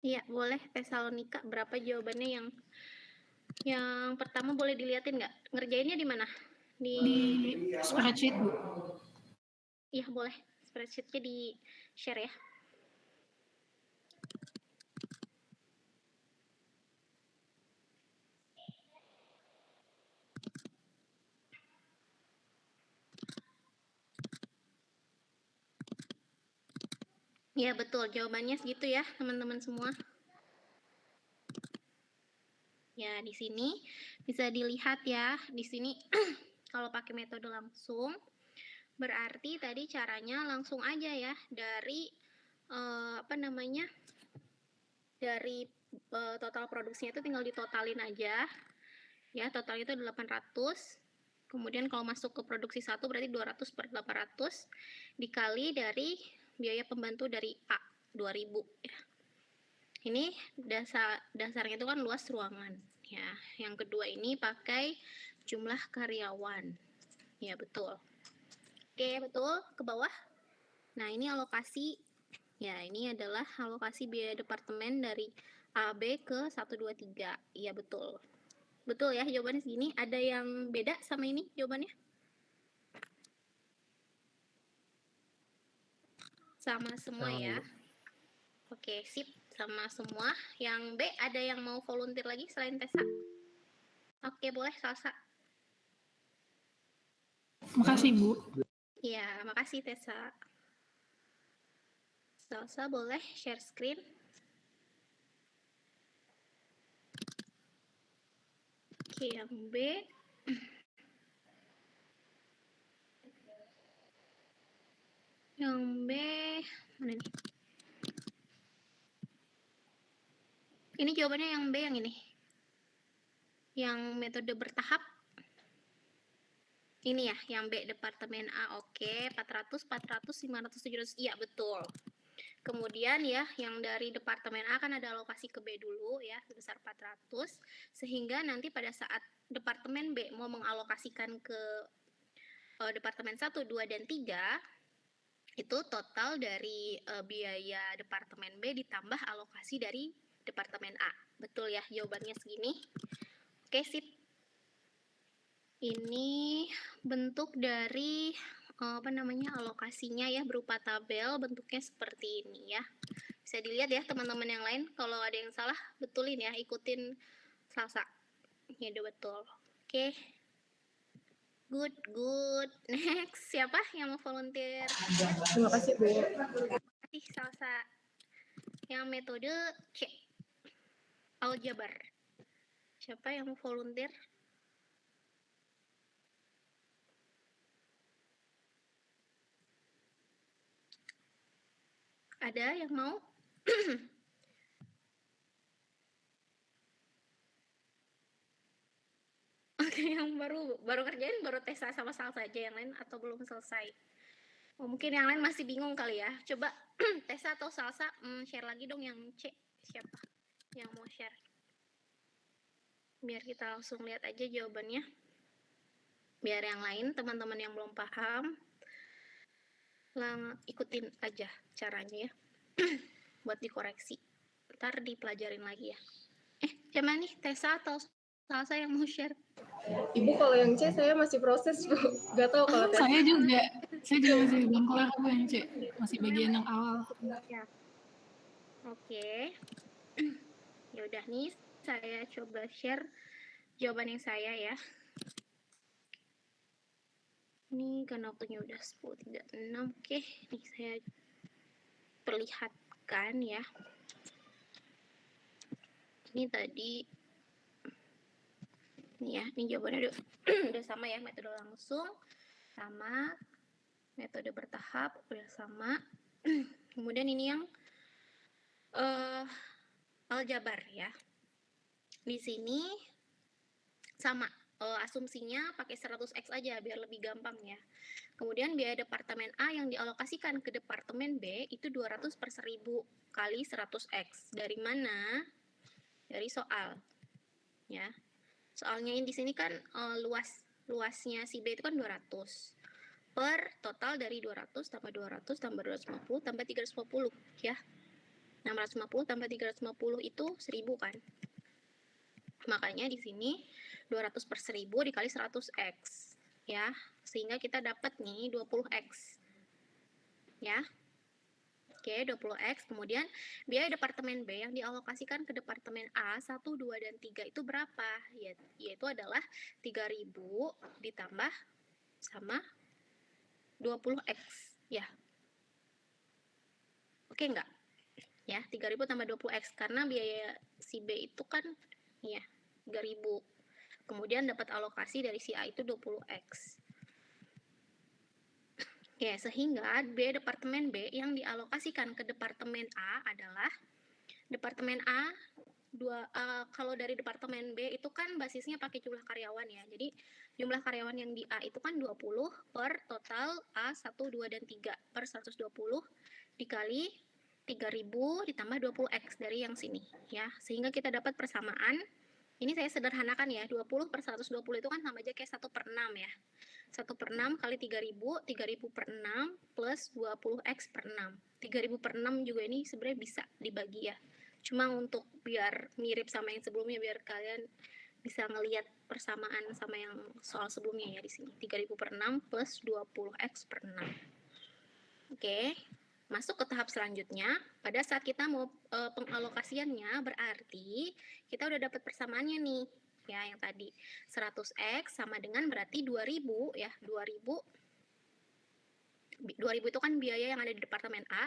Iya, boleh. Tesalonika, berapa jawabannya yang pertama boleh dilihatin nggak? Ngerjainnya di mana? Di Spreadsheet, Bu. Iya, boleh. Spreadsheet-nya di share ya. Iya, betul. Jawabannya segitu ya, teman-teman semua. Ya, di sini bisa dilihat ya. Di sini kalau pakai metode langsung, berarti tadi caranya langsung aja ya dari dari total produksinya itu tinggal ditotalin aja. Ya, total itu 800. Kemudian kalau masuk ke produksi 1 berarti 200 per 800 dikali dari biaya pembantu dari A 2000 ya. Ini dasarnya itu kan luas ruangan ya. Yang kedua ini pakai jumlah karyawan. Ya, betul. Oke, betul. Ke bawah. Nah, ini alokasi. Ya, ini adalah alokasi biaya departemen dari AB ke 123. Iya, betul. Betul ya, jawabannya segini. Ada yang beda sama ini jawabannya? Sama semua Sama, ya. Bu. Oke, sip. Sama semua. Yang B, ada yang mau volunteer lagi selain Tessa? Oke, boleh, Salsa. Makasih, Bu. Iya, makasih Tessa. Salsa boleh share screen. Oke, yang B. Yang B, mana nih? Ini jawabannya yang B yang ini. Yang metode bertahap. Ini ya, yang B, Departemen A. Oke, 400, 400, 500, 700. Iya, betul. Kemudian ya, yang dari Departemen A kan ada alokasi ke B dulu ya, sebesar 400. Sehingga nanti pada saat Departemen B mau mengalokasikan ke Departemen 1, 2, dan 3, itu total dari biaya Departemen B ditambah alokasi dari Departemen A. Betul ya, jawabannya segini. Oke, sip. Ini bentuk dari alokasinya ya, berupa tabel, bentuknya seperti ini ya. Bisa dilihat ya teman-teman yang lain. Kalau ada yang salah, betulin ya, ikutin Salsa. Ya udah betul. Oke. Good. Next, siapa yang mau volunteer? Terima kasih, Bu. Terima kasih Salsa. Yang metode C, aljabar. Siapa yang mau volunteer? Ada yang mau? Oke, yang baru kerjain baru Tessa sama Salsa aja, yang lain atau belum selesai? Oh, mungkin yang lain masih bingung kali ya. Coba Tessa atau Salsa share lagi dong yang C. Siapa yang mau share? Biar kita langsung lihat aja jawabannya. Biar yang lain, teman-teman yang belum paham, ikutin aja caranya ya. Buat dikoreksi. Ntar dipelajarin lagi ya. Siapa nih? Tessa atau Salsa yang mau share? Ibu kalau yang C saya masih proses, Bu. Gak tahu kalau tes. Saya juga masih belum kelar, Bu, yang C. Masih bagian yang awal. Ya. Oke. Ya udah nih, saya coba share jawaban yang saya ya. Ini karena waktunya udah 10.36. Oke, nih saya perlihatkan ya. Ini tadi nih ya, ini jawabannya udah sama ya, metode langsung sama, metode bertahap udah sama. Kemudian ini yang aljabar ya. Di sini sama, asumsinya pakai 100x aja biar lebih gampang ya. Kemudian biaya Departemen A yang dialokasikan ke Departemen B itu 200 per 1000 kali 100x. Dari mana? Dari soal. Ya. Soalnya di sini kan luasnya si B itu kan 200. per total dari 200 tambah 200 tambah 250 tambah 350 ya. 650 tambah 350 itu 1000 kan. Makanya di sini 200 per 1000 dikali 100x ya. Sehingga kita dapat nih 20x. Ya. Oke, 20x. Kemudian biaya departemen B yang dialokasikan ke departemen A 1, 2 dan 3 itu berapa? Yaitu adalah 3000 ditambah sama 20x ya. Oke enggak? Ya, 3000 tambah 20x karena biaya si B itu kan ya 3000. Kemudian dapat alokasi dari si A itu 20x. Ya, sehingga biaya departemen B yang dialokasikan ke departemen A adalah departemen A kalau dari departemen B itu kan basisnya pakai jumlah karyawan ya. Jadi jumlah karyawan yang di A itu kan 20 per total A 1, 2 dan 3 per 120 dikali 3000 ditambah 20x dari yang sini ya. Sehingga kita dapat persamaan. Ini saya sederhanakan ya, 20 per 120 itu kan sama aja kayak 1 per 6 ya. 1 per 6 kali 3000, 3000 per 6 plus 20x per 6. 3000 per 6 juga ini sebenarnya bisa dibagi ya. Cuma untuk biar mirip sama yang sebelumnya, biar kalian bisa ngelihat persamaan sama yang soal sebelumnya ya di sini. 3000 per 6 plus 20x per 6. Oke. Masuk ke tahap selanjutnya, pada saat kita mau pengalokasiannya berarti kita udah dapat persamaannya nih. Ya, yang tadi 100x sama dengan berarti 2000 ya, 2000 itu kan biaya yang ada di departemen A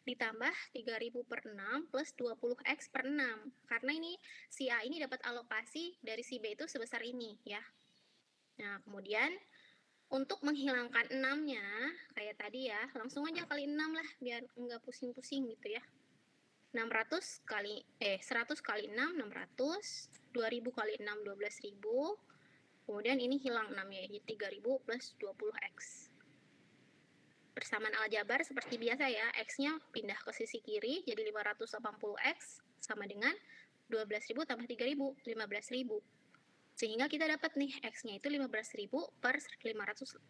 ditambah 3000 per 6 plus 20x per 6. Karena ini si A ini dapat alokasi dari si B itu sebesar ini ya. Nah, kemudian untuk menghilangkan 6-nya, kayak tadi ya, langsung aja kali 6 lah, biar nggak pusing-pusing gitu ya. 100 kali 6, 600, 2000 kali 6, 12.000, kemudian ini hilang 6 ya, jadi 3000 plus 20x. Persamaan aljabar seperti biasa ya, x-nya pindah ke sisi kiri, jadi 580x, sama dengan 12.000 tambah 3.000, 15.000. Sehingga kita dapat nih, X-nya itu 15.000 per 580.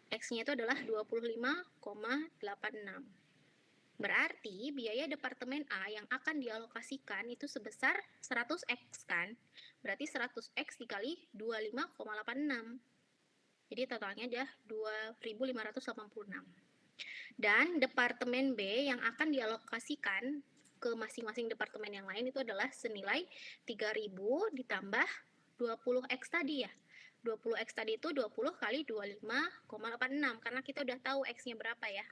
X-nya itu adalah 25,86. Berarti biaya departemen A yang akan dialokasikan itu sebesar 100X kan? Berarti 100X dikali 25,86. Jadi totalnya adalah 2.586. Dan departemen B yang akan dialokasikan ke masing-masing departemen yang lain itu adalah senilai 3000 ditambah 20x tadi ya. 20x tadi itu 20 kali 25,86 karena kita udah tahu x-nya berapa ya.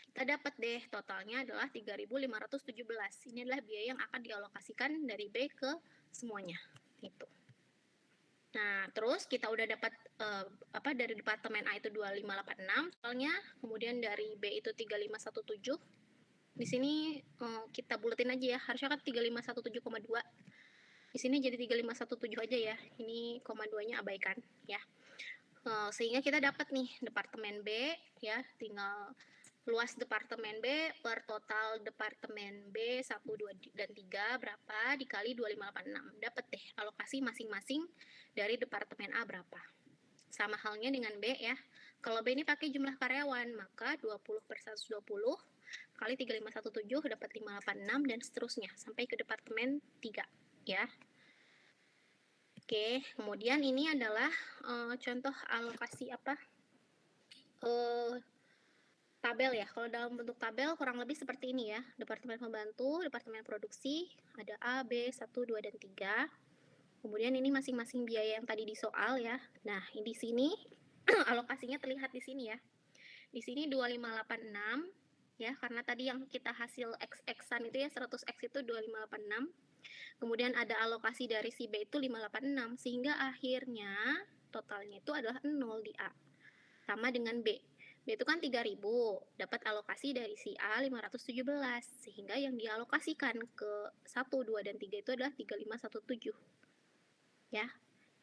Kita dapat deh totalnya adalah 3.517. Ini adalah biaya yang akan dialokasikan dari B ke semuanya. Itu. Nah, terus kita udah dapat dari departemen A itu 2586 totalnya, kemudian dari B itu 3517. Di sini kita buletin aja ya, harusnya kan 3517,2. Di sini jadi 3517 aja ya. Ini koma 2-nya abaikan ya. Sehingga kita dapat nih departemen B ya, tinggal luas departemen B per total departemen B 1, 2 dan 3 berapa dikali 2586. Dapat deh alokasi masing-masing dari departemen A berapa. Sama halnya dengan B ya. Kalau B ini pakai jumlah karyawan, maka 20 per 120 kali 3517 dapat 586 dan seterusnya sampai ke departemen 3 ya. Oke, kemudian ini adalah contoh alokasi tabel ya. Kalau dalam bentuk tabel kurang lebih seperti ini ya. Departemen pembantu, departemen produksi, ada A, B, 1, 2 dan 3. Kemudian ini masing-masing biaya yang tadi di soal ya. Nah, di sini alokasinya terlihat di sini ya. Di sini 2586 ya, karena tadi yang kita hasil X-Xan itu ya 100X itu 2586. Kemudian ada alokasi dari si B itu 586 sehingga akhirnya totalnya itu adalah 0 di A. Sama dengan B. B itu kan 3000, dapat alokasi dari si A 517 sehingga yang dialokasikan ke 1, 2 dan 3 itu adalah 3517. Ya.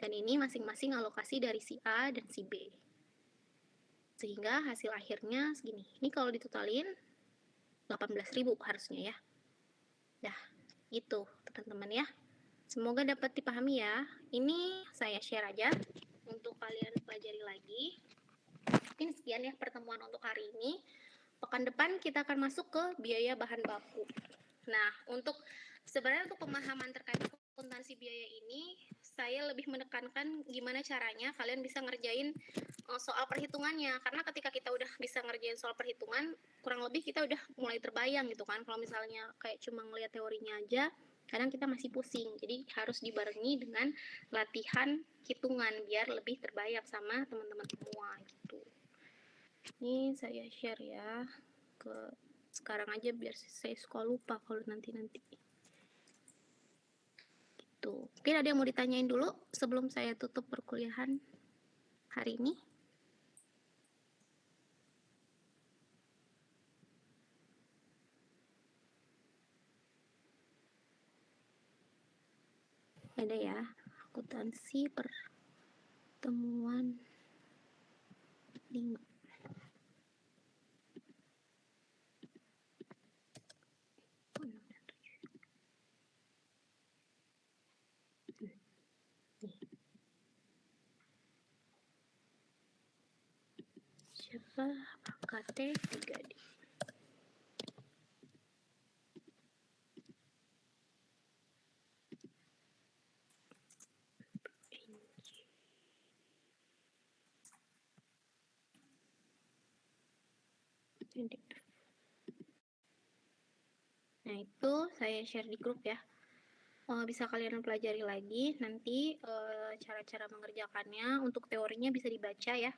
Dan ini masing-masing alokasi dari si A dan si B. Sehingga hasil akhirnya segini. Ini kalau ditotalin 18.000 harusnya ya. Dah, itu teman-teman ya. Semoga dapat dipahami ya. Ini saya share aja untuk kalian pelajari lagi. Mungkin sekian ya pertemuan untuk hari ini. Pekan depan kita akan masuk ke biaya bahan baku. Nah, sebenarnya untuk pemahaman terkait akuntansi biaya ini, saya lebih menekankan gimana caranya kalian bisa ngerjain soal perhitungannya. Karena ketika kita udah bisa ngerjain soal perhitungan, kurang lebih kita udah mulai terbayang gitu kan. Kalau misalnya kayak cuma ngeliat teorinya aja, kadang kita masih pusing. Jadi harus dibarengi dengan latihan hitungan biar lebih terbayang sama teman-teman semua gitu. Ini saya share ya ke sekarang aja biar saya suka lupa kalau nanti. Gitu. Mungkin ada yang mau ditanyain dulu sebelum saya tutup perkuliahan hari ini. Ada ya, akuntansi pertemuan 5. Siapa KT 3D? Nah, itu saya share di grup ya. Bisa kalian pelajari lagi nanti cara-cara mengerjakannya. Untuk teorinya bisa dibaca ya.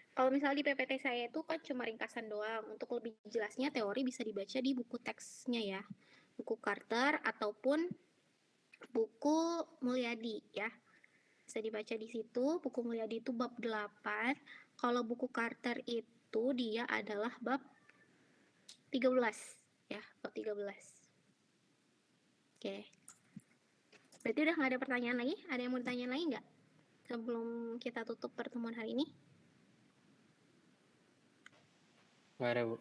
Kalau misalnya di PPT saya itu kan cuma ringkasan doang. Untuk lebih jelasnya teori bisa dibaca di buku teksnya ya. Buku Carter ataupun buku Mulyadi ya. Bisa dibaca di situ. Buku Mulyadi itu bab 8. Kalau buku Carter itu dia adalah bab 13 ya, bab 13. Oke. Berarti udah nggak ada pertanyaan lagi? Ada yang mau ditanya lagi nggak? Sebelum kita tutup pertemuan hari ini? Nggak ada, Bu.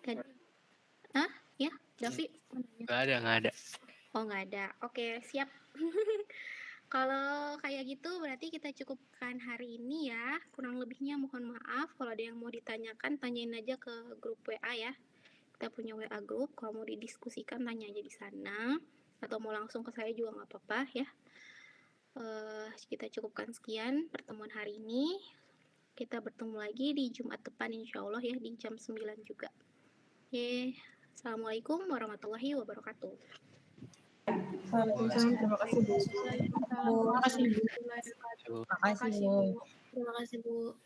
Hah? Ya, Davi? Nggak ada. Oh, nggak ada. Oke, siap. Kalau kayak gitu berarti kita cukupkan hari ini ya. Kurang lebihnya mohon maaf. Kalau ada yang mau ditanyakan, tanyain aja ke grup WA ya. Kita punya WA grup. Kalau mau didiskusikan, tanya aja di sana. Atau mau langsung ke saya juga nggak apa-apa ya. Kita cukupkan sekian pertemuan hari ini. Kita bertemu lagi di Jumat depan insya Allah ya, di jam 9 juga. Oke. Assalamualaikum warahmatullahi wabarakatuh. Waalaikumsalam. Terima kasih, Bu. Terima kasih, Bu. Terima kasih, Bu.